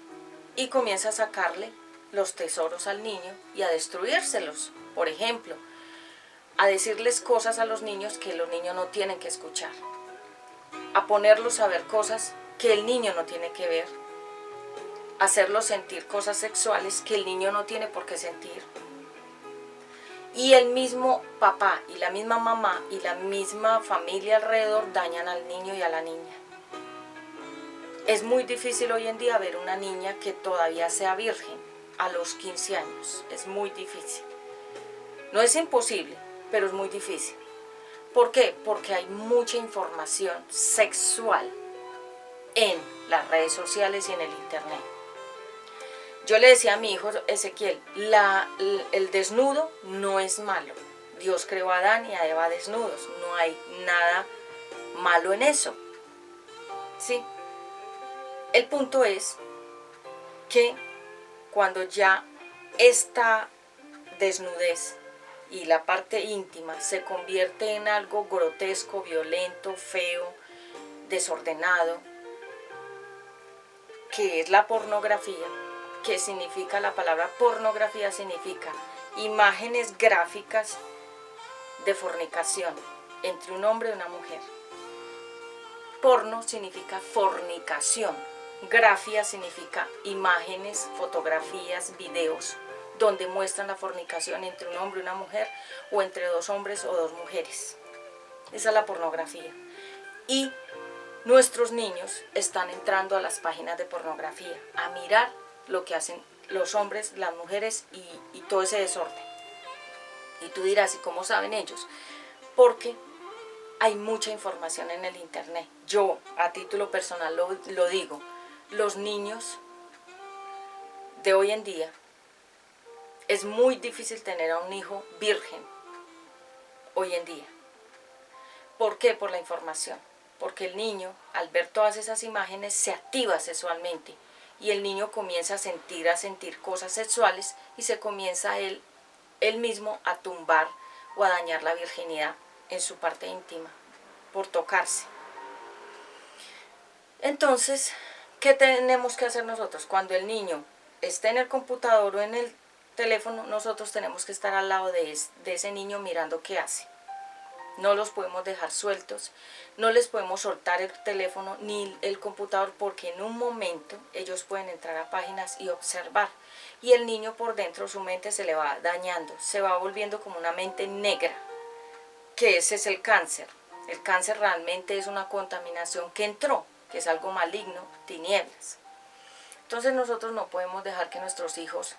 Y comienza a sacarle los tesoros al niño y a destruírselos. Por ejemplo, a decirles cosas a los niños que los niños no tienen que escuchar. A ponerlos a ver cosas que el niño no tiene que ver. Hacerlos sentir cosas sexuales que el niño no tiene por qué sentir. Y el mismo papá y la misma mamá y la misma familia alrededor dañan al niño y a la niña. Es muy difícil hoy en día ver una niña que todavía sea virgen a los 15 años. Es muy difícil. No es imposible, pero es muy difícil. ¿Por qué? Porque hay mucha información sexual en las redes sociales y en el internet. Yo le decía a mi hijo Ezequiel, el desnudo no es malo. Dios creó a Adán y a Eva desnudos. No hay nada malo en eso. ¿Sí? El punto es que cuando ya esta desnudez y la parte íntima se convierte en algo grotesco, violento, feo, desordenado, que es la pornografía, que significa la palabra pornografía, significa imágenes gráficas de fornicación entre un hombre y una mujer. Porno significa fornicación, Grafía significa imágenes, fotografías, videos, donde muestran la fornicación entre un hombre y una mujer, o entre dos hombres o dos mujeres. Esa es la pornografía. Y nuestros niños están entrando a las páginas de pornografía, a mirar lo que hacen los hombres, las mujeres y todo ese desorden. Y tú dirás, ¿y cómo saben ellos? Porque hay mucha información en el internet. Yo, a título personal, lo digo, los niños de hoy en día, es muy difícil tener a un hijo virgen hoy en día. ¿Por qué? Por la información. Porque el niño, al ver todas esas imágenes, se activa sexualmente y el niño comienza a sentir cosas sexuales y se comienza él mismo a tumbar o a dañar la virginidad en su parte íntima por tocarse. Entonces, ¿qué tenemos que hacer nosotros? Cuando el niño esté en el computador o en el teléfono, nosotros tenemos que estar al lado de ese niño mirando qué hace. No los podemos dejar sueltos, no les podemos soltar el teléfono ni el computador, porque en un momento ellos pueden entrar a páginas y observar. Y el niño por dentro, su mente se le va dañando, se va volviendo como una mente negra, que ese es el cáncer. El cáncer realmente es una contaminación que entró, que es algo maligno, tinieblas. Entonces nosotros no podemos dejar que nuestros hijos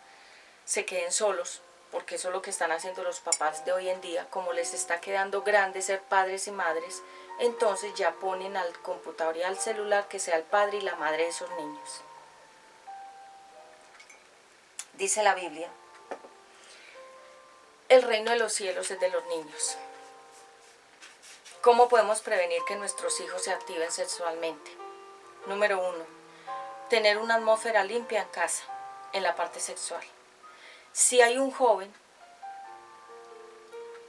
se queden solos, porque eso es lo que están haciendo los papás de hoy en día. Como les está quedando grande ser padres y madres, entonces ya ponen al computador y al celular que sea el padre y la madre de esos niños. Dice la Biblia, el reino de los cielos es de los niños. ¿Cómo podemos prevenir que nuestros hijos se activen sexualmente? Número 1, tener una atmósfera limpia en casa, en la parte sexual. Si hay un joven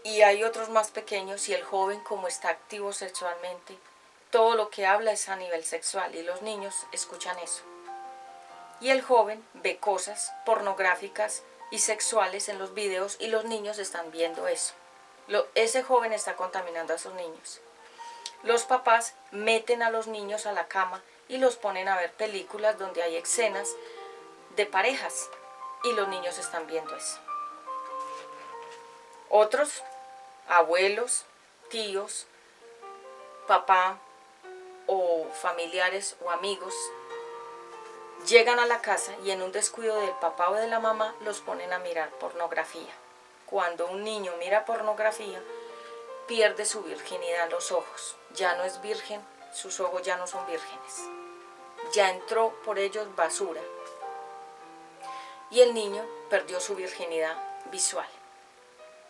y hay otros más pequeños, y el joven, como está activo sexualmente, todo lo que habla es a nivel sexual y los niños escuchan eso. Y el joven ve cosas pornográficas y sexuales en los videos y los niños están viendo eso. Ese joven está contaminando a esos niños. Los papás meten a los niños a la cama y los ponen a ver películas donde hay escenas de parejas y los niños están viendo eso. Otros, abuelos, tíos, papá o familiares o amigos, llegan a la casa y en un descuido del papá o de la mamá los ponen a mirar pornografía. Cuando un niño mira pornografía, pierde su virginidad en los ojos. Ya no es virgen, sus ojos ya no son vírgenes. Ya entró por ellos basura. Y el niño perdió su virginidad visual,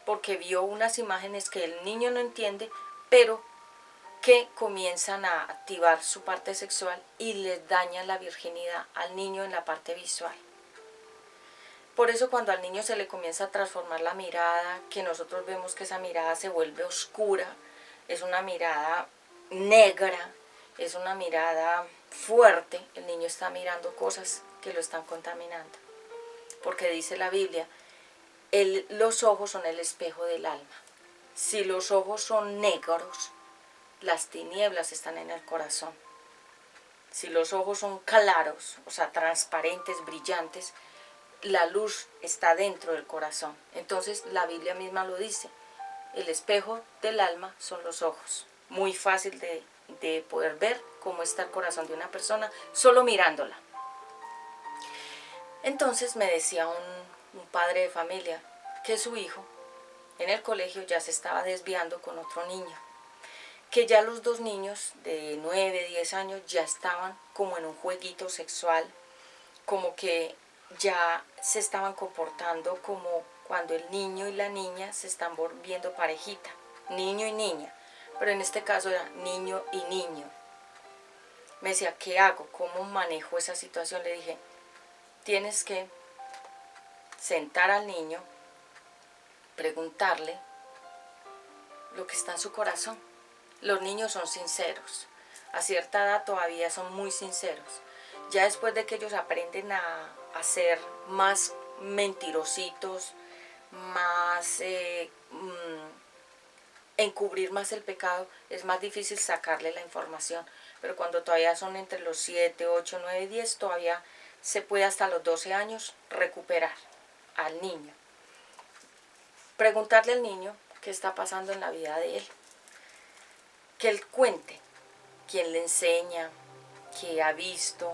porque vio unas imágenes que el niño no entiende, pero que comienzan a activar su parte sexual y les dañan la virginidad al niño en la parte visual. Por eso cuando al niño se le comienza a transformar la mirada, que nosotros vemos que esa mirada se vuelve oscura, es una mirada negra, es una mirada fuerte, el niño está mirando cosas que lo están contaminando. Porque dice la Biblia, los ojos son el espejo del alma. Si los ojos son negros, las tinieblas están en el corazón. Si los ojos son claros, o sea, transparentes, brillantes, la luz está dentro del corazón. Entonces la Biblia misma lo dice, el espejo del alma son los ojos. Muy fácil de poder ver cómo está el corazón de una persona solo mirándola. Entonces me decía un padre de familia que su hijo en el colegio ya se estaba desviando con otro niño, que ya los dos niños de 9, 10 años ya estaban como en un jueguito sexual, como que ya se estaban comportando como cuando el niño y la niña se están volviendo parejita, niño y niña, pero en este caso era niño y niño. Me decía, ¿qué hago? ¿Cómo manejo esa situación? Le dije, tienes que sentar al niño, preguntarle lo que está en su corazón. Los niños son sinceros, a cierta edad todavía son muy sinceros. Ya después de que ellos aprenden a ser más mentirositos, más encubrir más el pecado, es más difícil sacarle la información. pero cuando todavía son entre los 7, 8, 9 y 10, todavía se puede hasta los 12 años recuperar al niño. Preguntarle al niño qué está pasando en la vida de él, que él cuente quién le enseña, qué ha visto,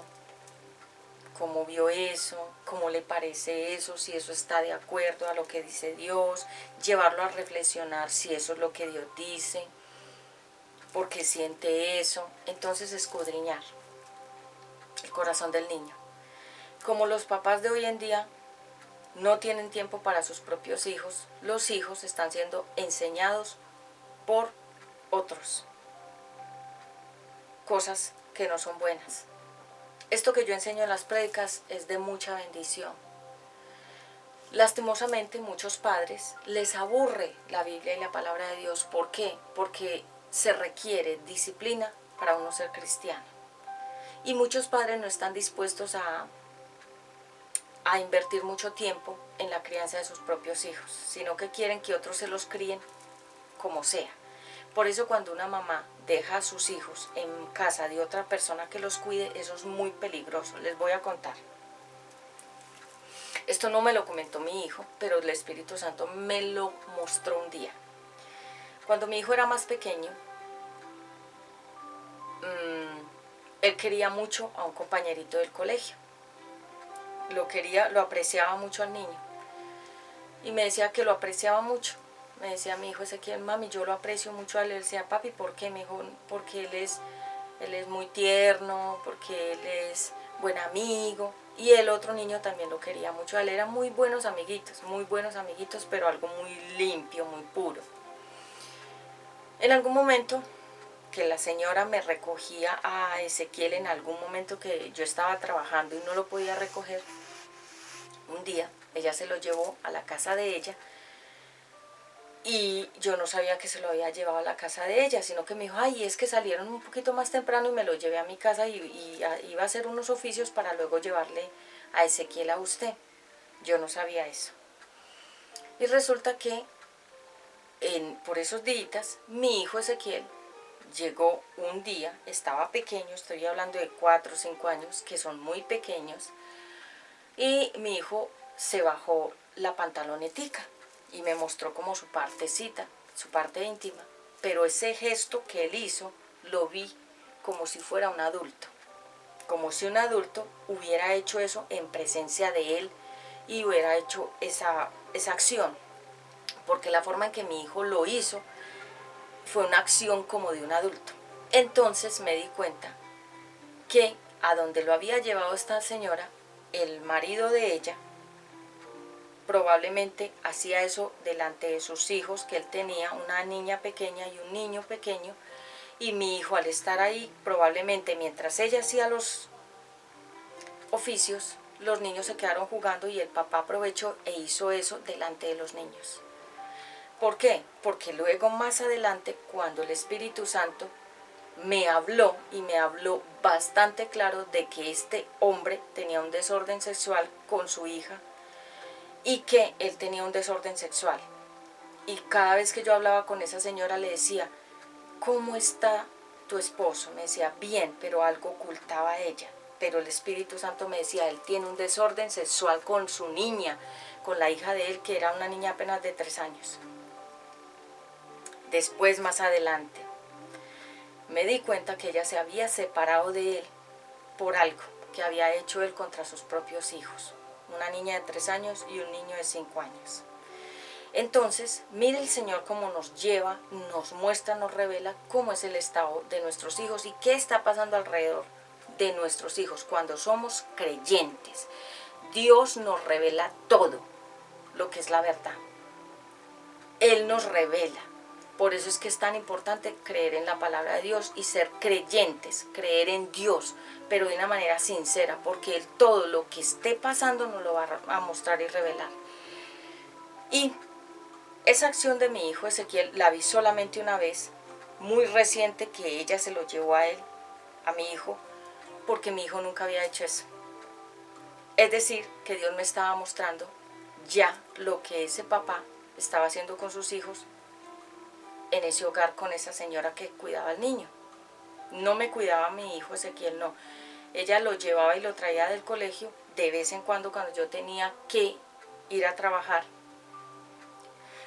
cómo vio eso, cómo le parece eso, si eso está de acuerdo a lo que dice Dios, llevarlo a reflexionar si eso es lo que Dios dice, por qué siente eso. Entonces escudriñar el corazón del niño. Como los papás de hoy en día no tienen tiempo para sus propios hijos, los hijos están siendo enseñados por otros, cosas que no son buenas. Esto que yo enseño en las prédicas es de mucha bendición. Lastimosamente, muchos padres les aburre la Biblia y la palabra de Dios. ¿Por qué? Porque se requiere disciplina para uno ser cristiano. Y muchos padres no están dispuestos a invertir mucho tiempo en la crianza de sus propios hijos, sino que quieren que otros se los críen como sea. Por eso cuando una mamá deja a sus hijos en casa de otra persona que los cuide, eso es muy peligroso. Les voy a contar. Esto no me lo comentó mi hijo, pero el Espíritu Santo me lo mostró un día. Cuando mi hijo era más pequeño, él quería mucho a un compañerito del colegio. Lo apreciaba mucho al niño. Y me decía que lo apreciaba mucho. Me decía mi hijo Ezequiel, mami, yo lo aprecio mucho a él. Le decía, papi, ¿por qué? Me dijo, porque él es muy tierno, porque él es buen amigo. Y el otro niño también lo quería mucho a él. Eran muy buenos amiguitos, pero algo muy limpio, muy puro. En algún momento que la señora me recogía a Ezequiel, en algún momento que yo estaba trabajando y no lo podía recoger, un día ella se lo llevó a la casa de ella. Y yo no sabía que se lo había llevado a la casa de ella, sino que me dijo, ay, es que salieron un poquito más temprano y me lo llevé a mi casa y iba a hacer unos oficios para luego llevarle a Ezequiel a usted. Yo no sabía eso. Y resulta que por esos días, mi hijo Ezequiel llegó un día, estaba pequeño, estoy hablando de 4 o 5 años, que son muy pequeños, y mi hijo se bajó la pantalonetica y me mostró como su partecita, su parte íntima, pero ese gesto que él hizo lo vi como si fuera un adulto, como si un adulto hubiera hecho eso en presencia de él y hubiera hecho esa acción, porque la forma en que mi hijo lo hizo fue una acción como de un adulto. Entonces me di cuenta que a donde lo había llevado esta señora, el marido de ella probablemente hacía eso delante de sus hijos, que él tenía una niña pequeña y un niño pequeño, y mi hijo al estar ahí, probablemente mientras ella hacía los oficios, los niños se quedaron jugando y el papá aprovechó e hizo eso delante de los niños. ¿Por qué? Porque luego más adelante, cuando el Espíritu Santo me habló y me habló bastante claro de que este hombre tenía un desorden sexual con su hija y que él tenía un desorden sexual. Y cada vez que yo hablaba con esa señora le decía, ¿cómo está tu esposo? Me decía, bien, pero algo ocultaba a ella. Pero el Espíritu Santo me decía, él tiene un desorden sexual con su niña, con la hija de él, que era una niña apenas de 3 años. Después, más adelante, me di cuenta que ella se había separado de él por algo que había hecho él contra sus propios hijos. Una niña de 3 años y un niño de 5 años. Entonces, mire el Señor cómo nos lleva, nos muestra, nos revela cómo es el estado de nuestros hijos y qué está pasando alrededor de nuestros hijos cuando somos creyentes. Dios nos revela todo lo que es la verdad. Él nos revela. Por eso es que es tan importante creer en la palabra de Dios y ser creyentes, creer en Dios, pero de una manera sincera, porque Él todo lo que esté pasando nos lo va a mostrar y revelar. Y esa acción de mi hijo Ezequiel la vi solamente una vez, muy reciente, que ella se lo llevó a él, a mi hijo, porque mi hijo nunca había hecho eso. Es decir, que Dios me estaba mostrando ya lo que ese papá estaba haciendo con sus hijos en ese hogar con esa señora que cuidaba al niño. No me cuidaba a mi hijo Ezequiel, no. Ella lo llevaba y lo traía del colegio de vez en cuando yo tenía que ir a trabajar,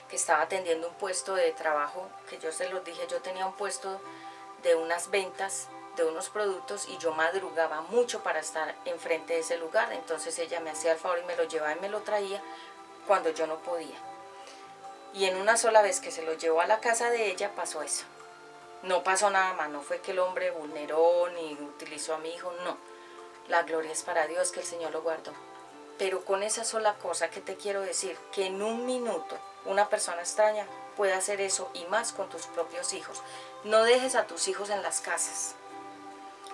que estaba atendiendo un puesto de trabajo, que yo se los dije, yo tenía un puesto de unas ventas de unos productos y yo madrugaba mucho para estar enfrente de ese lugar. Entonces ella me hacía el favor y me lo llevaba y me lo traía cuando yo no podía. Y en una sola vez que se lo llevó a la casa de ella pasó eso. No pasó nada más, no fue que el hombre vulneró ni utilizó a mi hijo, no. La gloria es para Dios, que el Señor lo guardó. Pero con esa sola cosa que te quiero decir, que en un minuto una persona extraña puede hacer eso y más con tus propios hijos. No dejes a tus hijos en las casas.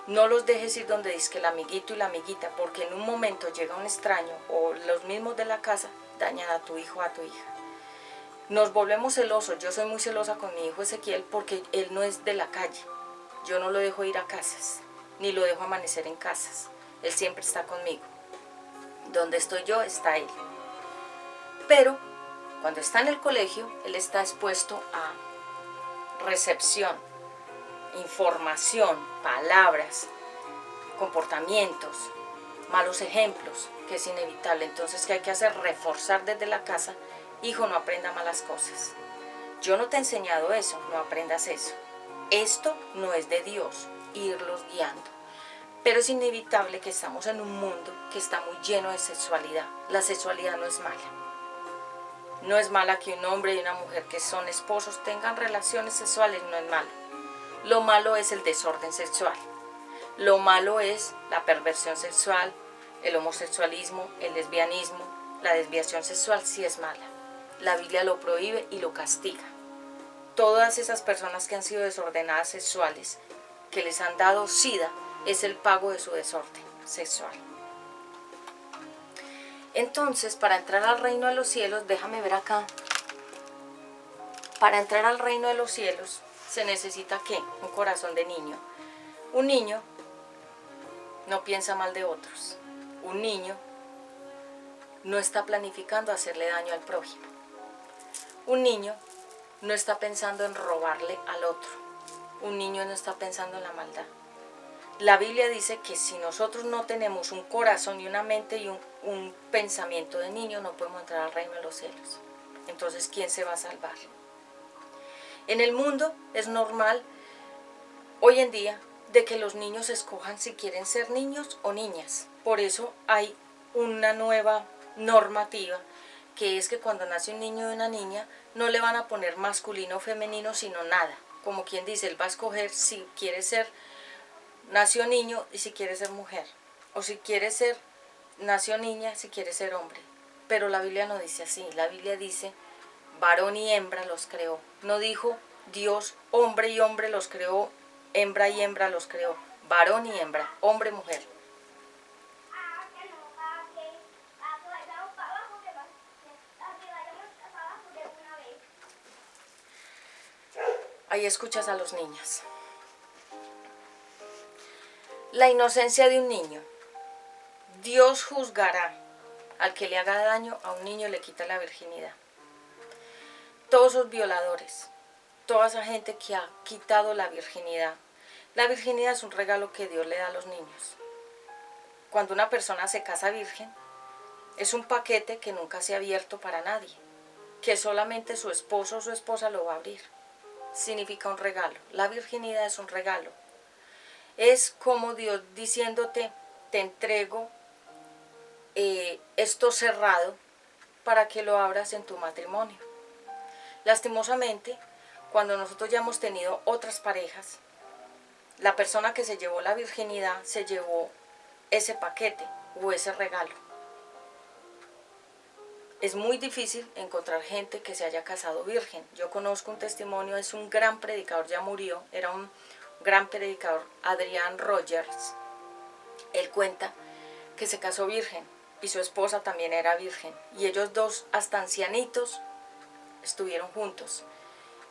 No los dejes ir donde dice que el amiguito y la amiguita, porque en un momento llega un extraño o los mismos de la casa dañan a tu hijo o a tu hija. Nos volvemos celosos. Yo soy muy celosa con mi hijo Ezequiel porque él no es de la calle. Yo no lo dejo ir a casas, ni lo dejo amanecer en casas. Él siempre está conmigo. Donde estoy yo, está él. Pero cuando está en el colegio, él está expuesto a recepción, información, palabras, comportamientos, malos ejemplos, que es inevitable. Entonces, ¿qué hay que hacer? Reforzar desde la casa. Hijo, no aprenda malas cosas. Yo no te he enseñado eso, no aprendas eso. Esto no es de Dios, irlos guiando. Pero es inevitable que estamos en un mundo que está muy lleno de sexualidad. La sexualidad no es mala. No es mala que un hombre y una mujer que son esposos tengan relaciones sexuales, no es malo. Lo malo es el desorden sexual. Lo malo es la perversión sexual, el homosexualismo, el lesbianismo, la desviación sexual sí es mala. La Biblia lo prohíbe y lo castiga. Todas esas personas que han sido desordenadas sexuales, que les han dado SIDA, es el pago de su desorden sexual. Entonces, para entrar al reino de los cielos, déjame ver acá. Para entrar al reino de los cielos, se necesita ¿qué? Un corazón de niño. Un niño no piensa mal de otros. Un niño no está planificando hacerle daño al prójimo. Un niño no está pensando en robarle al otro. Un niño no está pensando en la maldad. La Biblia dice que si nosotros no tenemos un corazón y una mente y un pensamiento de niño, no podemos entrar al reino de los cielos. Entonces, ¿quién se va a salvar? En el mundo es normal, hoy en día, de que los niños escojan si quieren ser niños o niñas. Por eso hay una nueva normativa, que es que cuando nace un niño y una niña, no le van a poner masculino o femenino, sino nada. Como quien dice, él va a escoger si quiere ser, nació niño y si quiere ser mujer. O si quiere ser, nació niña, si quiere ser hombre. Pero la Biblia no dice así. La Biblia dice, varón y hembra los creó. No dijo Dios, hombre y hombre los creó, hembra y hembra los creó. Varón y hembra, hombre y mujer. Ahí escuchas a los niños. La inocencia de un niño. Dios juzgará al que le haga daño a un niño y le quita la virginidad. Todos esos violadores, toda esa gente que ha quitado la virginidad. La virginidad es un regalo que Dios le da a los niños. Cuando una persona se casa virgen, es un paquete que nunca se ha abierto para nadie, que solamente su esposo o su esposa lo va a abrir. Significa un regalo. La virginidad es un regalo. Es como Dios diciéndote, te entrego esto cerrado para que lo abras en tu matrimonio. Lastimosamente, cuando nosotros ya hemos tenido otras parejas, la persona que se llevó la virginidad se llevó ese paquete o ese regalo. Es muy difícil encontrar gente que se haya casado virgen. Yo conozco un testimonio, es un gran predicador, ya murió, era un gran predicador, Adrian Rogers. Él cuenta que se casó virgen y su esposa también era virgen. Y ellos dos, hasta ancianitos, estuvieron juntos.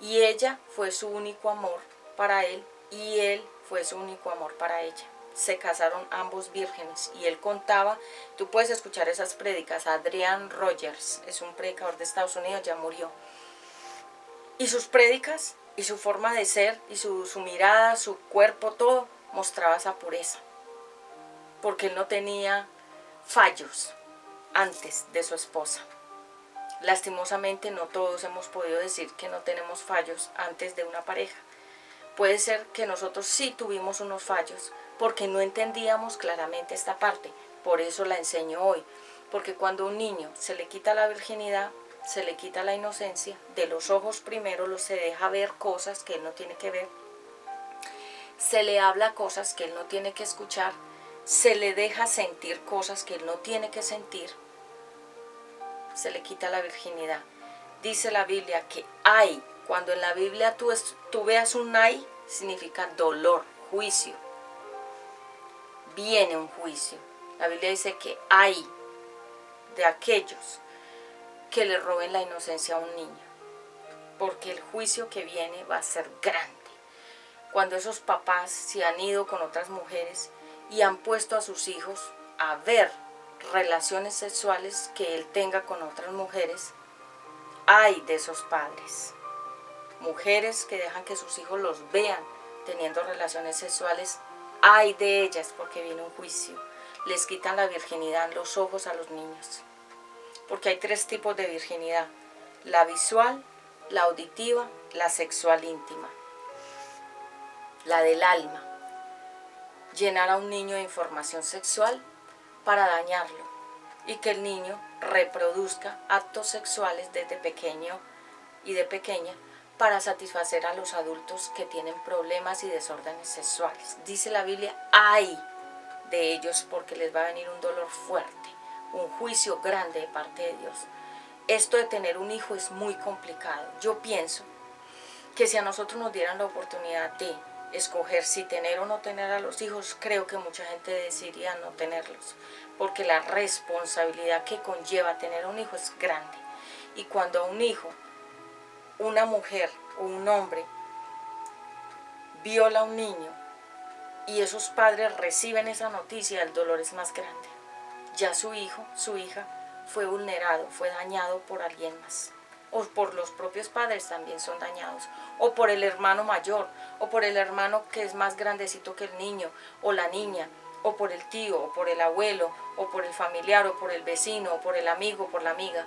Y ella fue su único amor para él y él fue su único amor para ella. Se casaron ambos vírgenes y él contaba, tú puedes escuchar esas prédicas, Adrian Rogers, es un predicador de Estados Unidos, ya murió. Y sus prédicas, y su forma de ser, y su mirada, su cuerpo, todo mostraba esa pureza. Porque él no tenía fallos antes de su esposa. Lastimosamente no todos hemos podido decir que no tenemos fallos antes de una pareja. Puede ser que nosotros sí tuvimos unos fallos porque no entendíamos claramente esta parte. Por eso la enseño hoy. Porque cuando a un niño se le quita la virginidad, se le quita la inocencia, de los ojos primero se deja ver cosas que él no tiene que ver, se le habla cosas que él no tiene que escuchar, se le deja sentir cosas que él no tiene que sentir, se le quita la virginidad. Dice la Biblia que hay, cuando en la Biblia tú veas un hay, significa dolor, juicio. Viene un juicio. La Biblia dice que hay de aquellos que le roben la inocencia a un niño, porque el juicio que viene va a ser grande. Cuando esos papás se han ido con otras mujeres y han puesto a sus hijos a ver relaciones sexuales que él tenga con otras mujeres, hay de esos padres. Mujeres que dejan que sus hijos los vean teniendo relaciones sexuales, hay de ellas porque viene un juicio. Les quitan la virginidad en los ojos a los niños. Porque hay 3 tipos de virginidad: la visual, la auditiva, la sexual íntima. La del alma, llenar a un niño de información sexual para dañarlo y que el niño reproduzca actos sexuales desde pequeño y de pequeña para satisfacer a los adultos que tienen problemas y desórdenes sexuales. Dice la Biblia, hay de ellos porque les va a venir un dolor fuerte, un juicio grande de parte de Dios. Esto de tener un hijo es muy complicado. Yo pienso que si a nosotros nos dieran la oportunidad de escoger si tener o no tener a los hijos, creo que mucha gente decidiría no tenerlos, porque la responsabilidad que conlleva tener un hijo es grande. Y cuando a un hijo, una mujer o un hombre viola a un niño y esos padres reciben esa noticia, el dolor es más grande. Ya su hijo, su hija fue vulnerado, fue dañado por alguien más. O por los propios padres también son dañados, o por el hermano mayor, o por el hermano que es más grandecito que el niño, o la niña, o por el tío, o por el abuelo, o por el familiar, o por el vecino, o por el amigo, o por la amiga.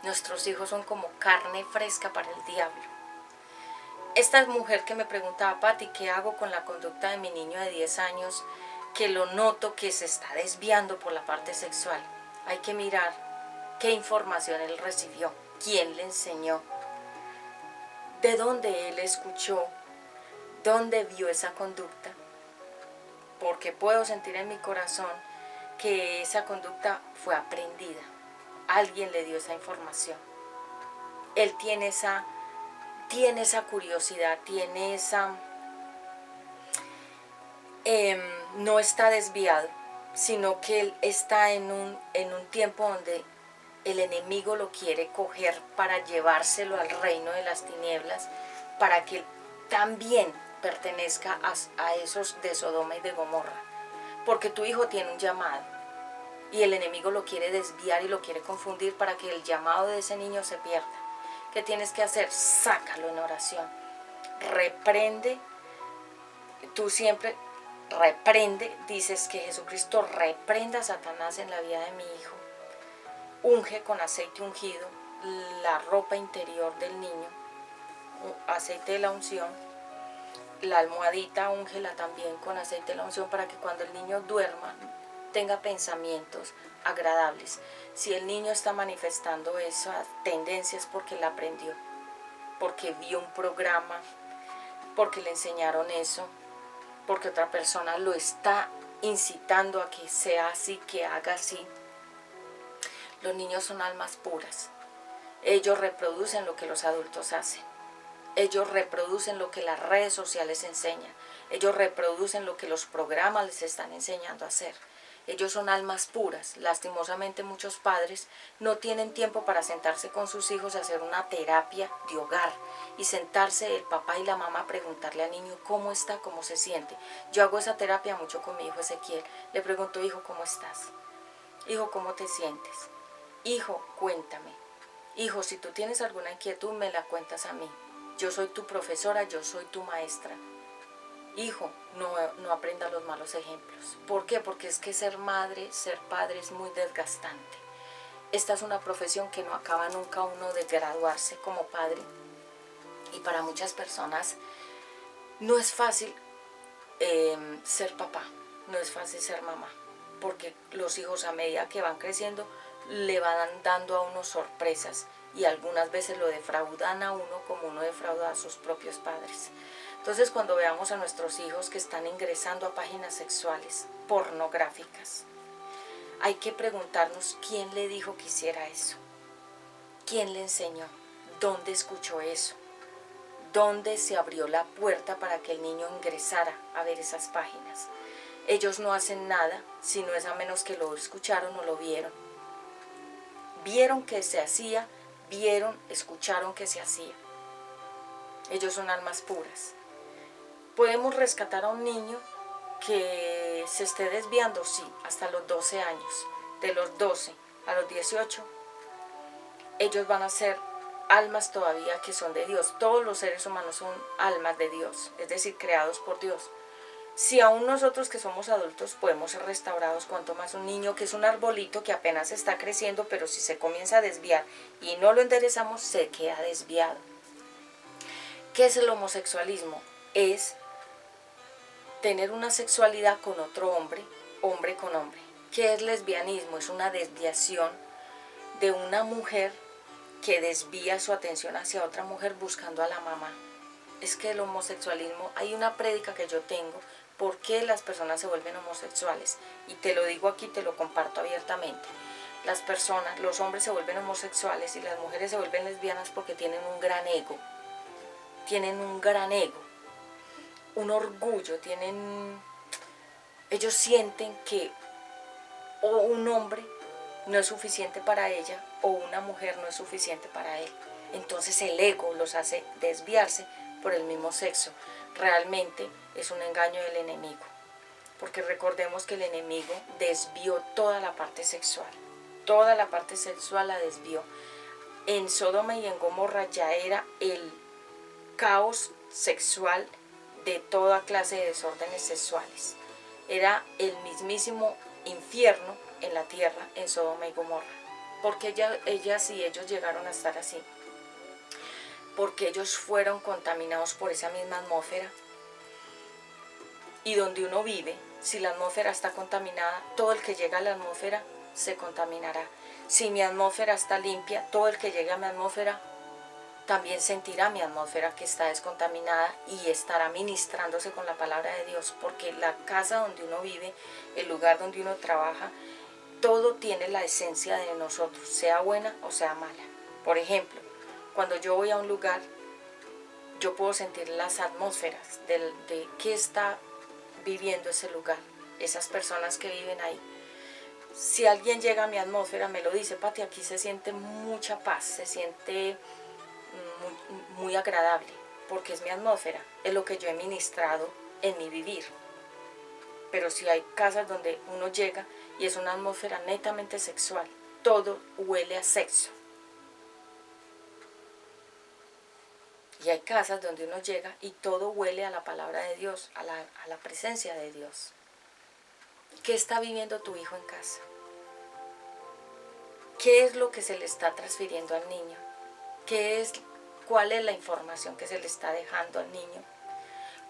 Nuestros hijos son como carne fresca para el diablo. Esta mujer que me preguntaba, Pati, ¿qué hago con la conducta de mi niño de 10 años que lo noto que se está desviando por la parte sexual? Hay que mirar qué información él recibió, quién le enseñó, de dónde él escuchó, dónde vio esa conducta, porque puedo sentir en mi corazón que esa conducta fue aprendida. Alguien le dio esa información. Él tiene esa curiosidad, tiene esa... no está desviado, sino que él está en un tiempo donde el enemigo lo quiere coger para llevárselo al reino de las tinieblas, para que él también pertenezca a esos de Sodoma y de Gomorra. Porque tu hijo tiene un llamado y el enemigo lo quiere desviar y lo quiere confundir para que el llamado de ese niño se pierda. ¿Qué tienes que hacer? Sácalo en oración. Reprende. Tú siempre reprende, dices que Jesucristo reprenda a Satanás en la vida de mi hijo. Unge con aceite ungido la ropa interior del niño, aceite de la unción. La almohadita úngela también con aceite de la unción para que cuando el niño duerma tenga pensamientos agradables. Si el niño está manifestando esas tendencias porque la aprendió, porque vio un programa, porque le enseñaron eso, porque otra persona lo está incitando a que sea así, que haga así. Los niños son almas puras. Ellos reproducen lo que los adultos hacen. Ellos reproducen lo que las redes sociales enseñan. Ellos reproducen lo que los programas les están enseñando a hacer. Ellos son almas puras. Lastimosamente muchos padres no tienen tiempo para sentarse con sus hijos a hacer una terapia de hogar y sentarse el papá y la mamá a preguntarle al niño cómo está, cómo se siente. Yo hago esa terapia mucho con mi hijo Ezequiel. Le pregunto, hijo, ¿cómo estás? Hijo, ¿cómo te sientes? Hijo, cuéntame. Hijo, si tú tienes alguna inquietud, me la cuentas a mí. Yo soy tu profesora, yo soy tu maestra. Hijo, no aprenda los malos ejemplos. ¿Por qué? Porque es que ser madre, ser padre es muy desgastante. Esta es una profesión que no acaba nunca uno de graduarse como padre. Y para muchas personas no es fácil ser papá, no es fácil ser mamá. Porque los hijos a medida que van creciendo le van dando a uno sorpresas. Y algunas veces lo defraudan a uno como uno defrauda a sus propios padres. Entonces, cuando veamos a nuestros hijos que están ingresando a páginas sexuales pornográficas, hay que preguntarnos quién le dijo que hiciera eso, quién le enseñó, dónde escuchó eso, dónde se abrió la puerta para que el niño ingresara a ver esas páginas. Ellos no hacen nada si no es a menos que lo escucharon o lo vieron. Vieron que se hacía, escucharon que se hacía. Ellos son almas puras. ¿Podemos rescatar a un niño que se esté desviando? Sí, hasta los 12 años. De los 12 a los 18, ellos van a ser almas todavía que son de Dios. Todos los seres humanos son almas de Dios, es decir, creados por Dios. Si aún nosotros que somos adultos podemos ser restaurados, cuanto más un niño que es un arbolito que apenas está creciendo, pero si se comienza a desviar y no lo enderezamos, se queda desviado. ¿Qué es el homosexualismo? Es tener una sexualidad con otro hombre, hombre con hombre. ¿Qué es lesbianismo? Es una desviación de una mujer que desvía su atención hacia otra mujer buscando a la mamá. Es que el homosexualismo, hay una prédica que yo tengo, ¿por qué las personas se vuelven homosexuales? Y te lo digo aquí, te lo comparto abiertamente. Las personas, los hombres se vuelven homosexuales y las mujeres se vuelven lesbianas porque tienen un gran ego. Tienen un gran ego. Un orgullo, ellos sienten que o un hombre no es suficiente para ella o una mujer no es suficiente para él. Entonces el ego los hace desviarse por el mismo sexo. Realmente es un engaño del enemigo, porque recordemos que el enemigo desvió toda la parte sexual. Toda la parte sexual la desvió. En Sodoma y en Gomorra ya era el caos sexual de toda clase de desórdenes sexuales. Era el mismísimo infierno en la tierra en Sodoma y Gomorra. Porque ellas y ellos llegaron a estar así. Porque ellos fueron contaminados por esa misma atmósfera. Y donde uno vive, si la atmósfera está contaminada, todo el que llega a la atmósfera se contaminará. Si mi atmósfera está limpia, todo el que llegue a mi atmósfera también sentirá mi atmósfera que está descontaminada y estará ministrándose con la palabra de Dios, porque la casa donde uno vive, el lugar donde uno trabaja, todo tiene la esencia de nosotros, sea buena o sea mala. Por ejemplo, cuando yo voy a un lugar, yo puedo sentir las atmósferas de qué está viviendo ese lugar, esas personas que viven ahí. Si alguien llega a mi atmósfera, me lo dice: Pati, aquí se siente mucha paz, se siente muy agradable, porque es mi atmósfera, es lo que yo he ministrado en mi vivir. Pero si hay casas donde uno llega y es una atmósfera netamente sexual, todo huele a sexo. Y hay casas donde uno llega y todo huele a la palabra de Dios, a la presencia de Dios. ¿Qué está viviendo tu hijo en casa? ¿Qué es lo que se le está transfiriendo al niño? ¿Cuál es la información que se le está dejando al niño?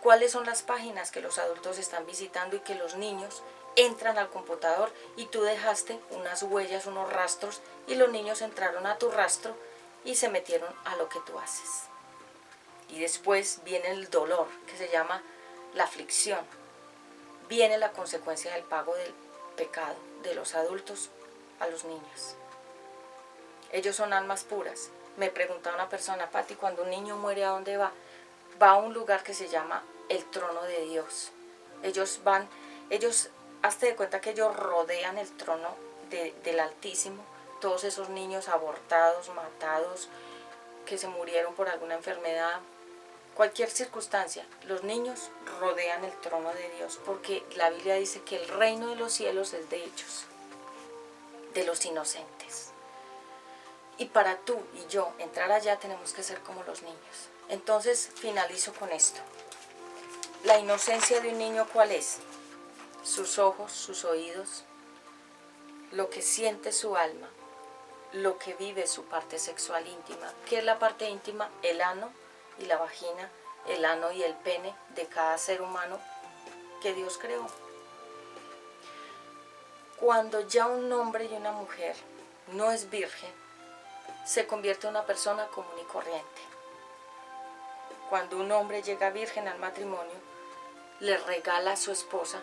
¿Cuáles son las páginas que los adultos están visitando y que los niños entran al computador y tú dejaste unas huellas, unos rastros, y los niños entraron a tu rastro y se metieron a lo que tú haces? Y después viene el dolor, que se llama la aflicción. Viene la consecuencia del pago del pecado de los adultos a los niños. Ellos son almas puras. Me preguntaba una persona: Pati, cuando un niño muere, ¿a dónde va? Va a un lugar que se llama el trono de Dios. Hazte de cuenta que ellos rodean el trono del Altísimo. Todos esos niños abortados, matados, que se murieron por alguna enfermedad, cualquier circunstancia, los niños rodean el trono de Dios, porque la Biblia dice que el reino de los cielos es de ellos, de los inocentes. Y para tú y yo entrar allá tenemos que ser como los niños. Entonces finalizo con esto. La inocencia de un niño, ¿cuál es? Sus ojos, sus oídos, lo que siente su alma, lo que vive su parte sexual íntima. ¿Qué es la parte íntima? El ano y la vagina, el ano y el pene de cada ser humano que Dios creó. Cuando ya un hombre y una mujer no es virgen, se convierte en una persona común y corriente. Cuando un hombre llega virgen al matrimonio, le regala a su esposa,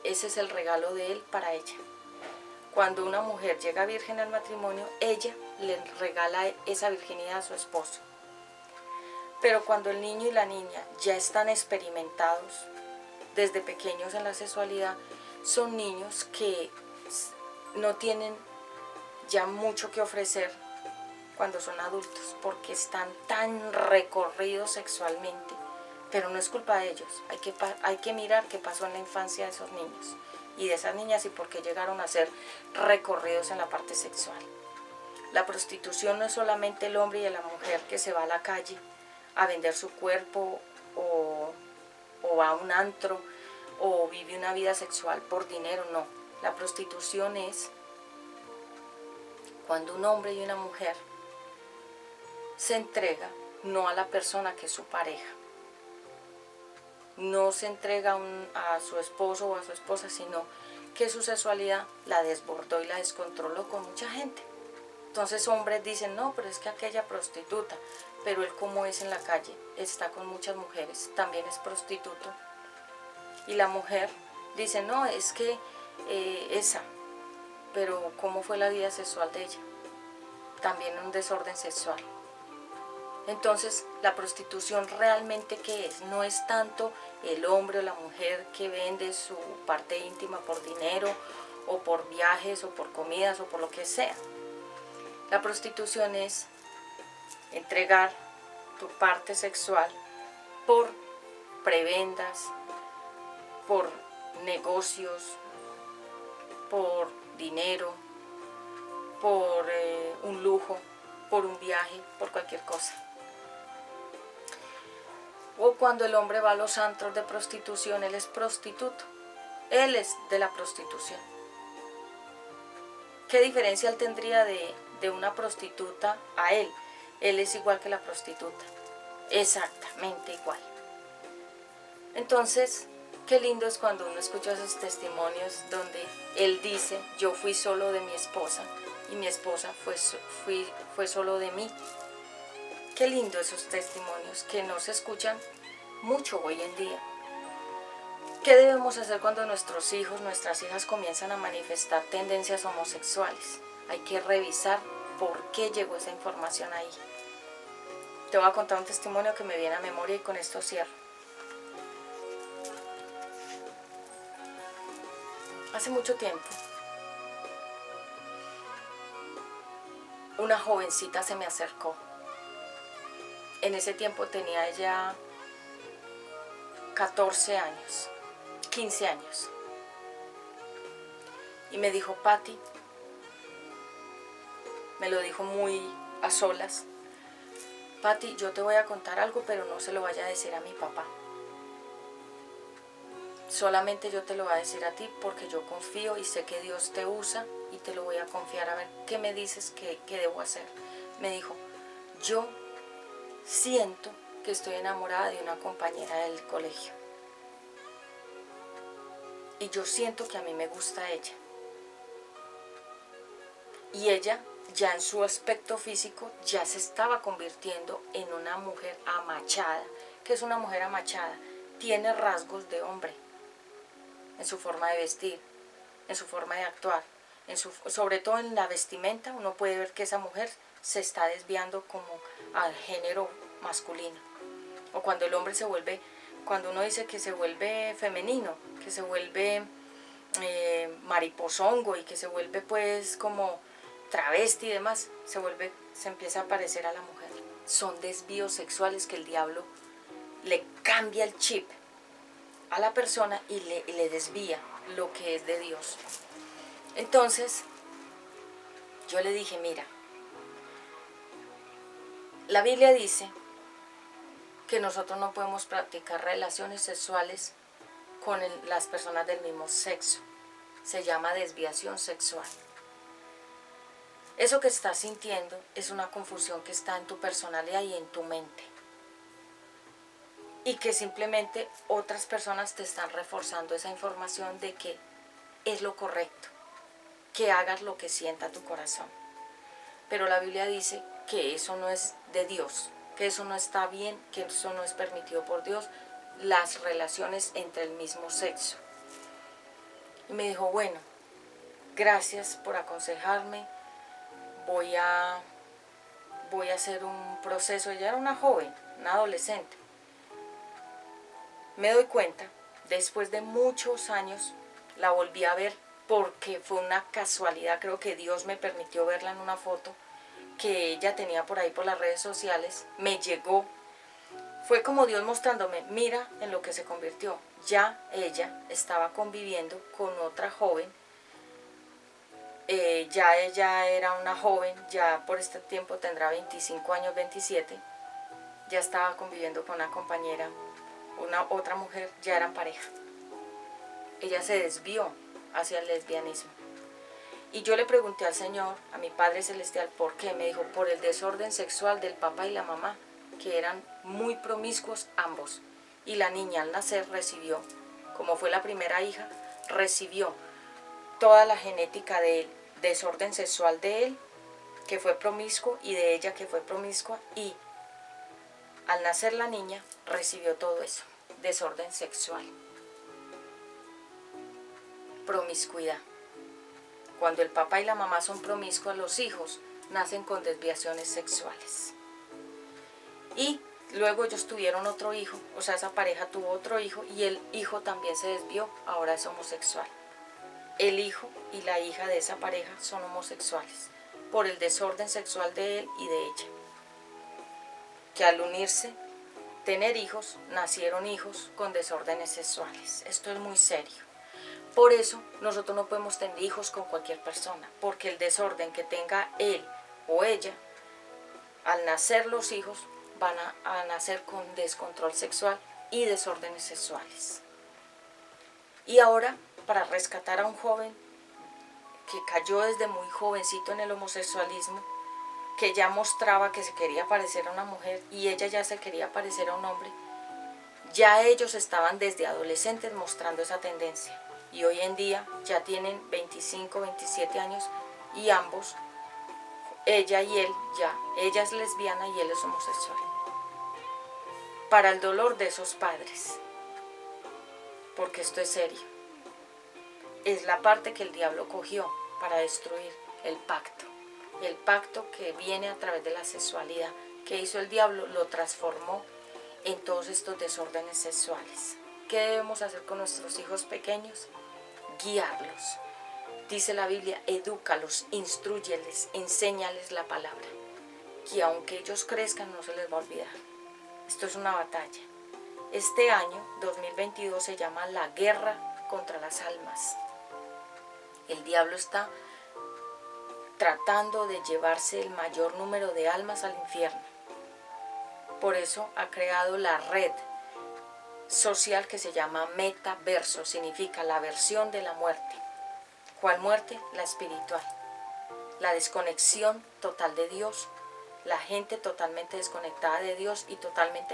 ese es el regalo de él para ella. Cuando una mujer llega virgen al matrimonio, ella le regala esa virginidad a su esposo. Pero cuando el niño y la niña ya están experimentados desde pequeños en la sexualidad, son niños que no tienen ya mucho que ofrecer cuando son adultos, porque están tan recorridos sexualmente, pero no es culpa de ellos. Hay que mirar qué pasó en la infancia de esos niños y de esas niñas y por qué llegaron a ser recorridos en la parte sexual. La prostitución no es solamente el hombre y la mujer que se va a la calle a vender su cuerpo o va a un antro o vive una vida sexual por dinero, no. La prostitución es cuando un hombre y una mujer se entrega no a la persona que es su pareja, no se entrega a su esposo o a su esposa, sino que su sexualidad la desbordó y la descontroló con mucha gente. Entonces hombres dicen, no, pero es que aquella prostituta, pero él como es en la calle, está con muchas mujeres, también es prostituto. Y la mujer dice, no, es que esa, pero ¿cómo fue la vida sexual de ella? También un desorden sexual. Entonces, la prostitución realmente ¿qué es? No es tanto el hombre o la mujer que vende su parte íntima por dinero o por viajes o por comidas o por lo que sea. La prostitución es entregar tu parte sexual por prebendas, por negocios, por dinero, por un lujo, por un viaje, por cualquier cosa. O cuando el hombre va a los antros de prostitución, él es prostituto. Él es de la prostitución. ¿Qué diferencia él tendría de una prostituta a él? Él es igual que la prostituta. Exactamente igual. Entonces, qué lindo es cuando uno escucha esos testimonios donde él dice, yo fui solo de mi esposa y mi esposa fue solo de mí. Qué lindo esos testimonios que no se escuchan mucho hoy en día. ¿Qué debemos hacer cuando nuestros hijos, nuestras hijas comienzan a manifestar tendencias homosexuales? Hay que revisar por qué llegó esa información ahí. Te voy a contar un testimonio que me viene a memoria y con esto cierro. Hace mucho tiempo, una jovencita se me acercó. En ese tiempo tenía ella 14 años, 15 años. Y me dijo, Patti, me lo dijo muy a solas, Patti, yo te voy a contar algo, pero no se lo vaya a decir a mi papá. Solamente yo te lo voy a decir a ti porque yo confío y sé que Dios te usa y te lo voy a confiar. A ver, ¿qué me dices que debo hacer? Me dijo, yo siento que estoy enamorada de una compañera del colegio. Y yo siento que a mí me gusta ella. Y ella, ya en su aspecto físico, ya se estaba convirtiendo en una mujer amachada. ¿Qué es una mujer amachada? Tiene rasgos de hombre. En su forma de vestir, en su forma de actuar, sobre todo en la vestimenta, uno puede ver que esa mujer se está desviando como al género masculino. O cuando el hombre se vuelve, cuando uno dice que se vuelve femenino, que se vuelve mariposongo y que se vuelve pues como travesti y demás, se empieza a parecer a la mujer. Son desvíos sexuales que el diablo le cambia el chip a la persona y le desvía lo que es de Dios. Entonces yo le dije, mira, La Biblia dice que nosotros no podemos practicar relaciones sexuales con las personas del mismo sexo. Se llama desviación sexual. Eso que estás sintiendo es una confusión que está en tu personalidad y en tu mente. Y que simplemente otras personas te están reforzando esa información de que es lo correcto, que hagas lo que sienta tu corazón. Pero la Biblia dice que eso no es de Dios, que eso no está bien, que eso no es permitido por Dios, las relaciones entre el mismo sexo. Y me dijo, bueno, gracias por aconsejarme, voy a hacer un proceso. Ella era una joven, una adolescente. Me doy cuenta, después de muchos años, la volví a ver porque fue una casualidad, creo que Dios me permitió verla en una foto que ella tenía por ahí por las redes sociales, me llegó, fue como Dios mostrándome, mira en lo que se convirtió. Ya ella estaba conviviendo con otra joven, ya ella era una joven, ya por este tiempo tendrá 25 años, 27, ya estaba conviviendo con una compañera, otra mujer, ya eran pareja. Ella se desvió hacia el lesbianismo. Y yo le pregunté al Señor, a mi Padre Celestial, ¿por qué? Me dijo, por el desorden sexual del papá y la mamá, que eran muy promiscuos ambos. Y la niña al nacer recibió, como fue la primera hija, recibió toda la genética del desorden sexual de él, que fue promiscuo, y de ella, que fue promiscua, y al nacer la niña recibió todo eso, desorden sexual, promiscuidad. Cuando el papá y la mamá son promiscuos, los hijos nacen con desviaciones sexuales. Y luego ellos tuvieron otro hijo, o sea, esa pareja tuvo otro hijo y el hijo también se desvió, ahora es homosexual. El hijo y la hija de esa pareja son homosexuales por el desorden sexual de él y de ella. Que al unirse, tener hijos, nacieron hijos con desórdenes sexuales. Esto es muy serio. Por eso nosotros no podemos tener hijos con cualquier persona, porque el desorden que tenga él o ella, al nacer los hijos van a nacer con descontrol sexual y desórdenes sexuales. Y ahora, para rescatar a un joven que cayó desde muy jovencito en el homosexualismo, que ya mostraba que se quería parecer a una mujer y ella ya se quería parecer a un hombre, ya ellos estaban desde adolescentes mostrando esa tendencia. Y hoy en día ya tienen 25, 27 años y ambos, ella y él, ella es lesbiana y él es homosexual. Para el dolor de esos padres, porque esto es serio, es la parte que el diablo cogió para destruir el pacto que viene a través de la sexualidad, que hizo el diablo, lo transformó en todos estos desórdenes sexuales. ¿Qué debemos hacer con nuestros hijos pequeños? Guiarlos. Dice la Biblia, edúcalos, instrúyeles, enséñales la palabra, que aunque ellos crezcan no se les va a olvidar. Esto es una batalla. Este año, 2022, se llama la guerra contra las almas. El diablo está tratando de llevarse el mayor número de almas al infierno. Por eso ha creado la red social que se llama metaverso, significa la versión de la muerte. ¿Cuál muerte? La espiritual. La desconexión total de Dios, la gente totalmente desconectada de Dios y totalmente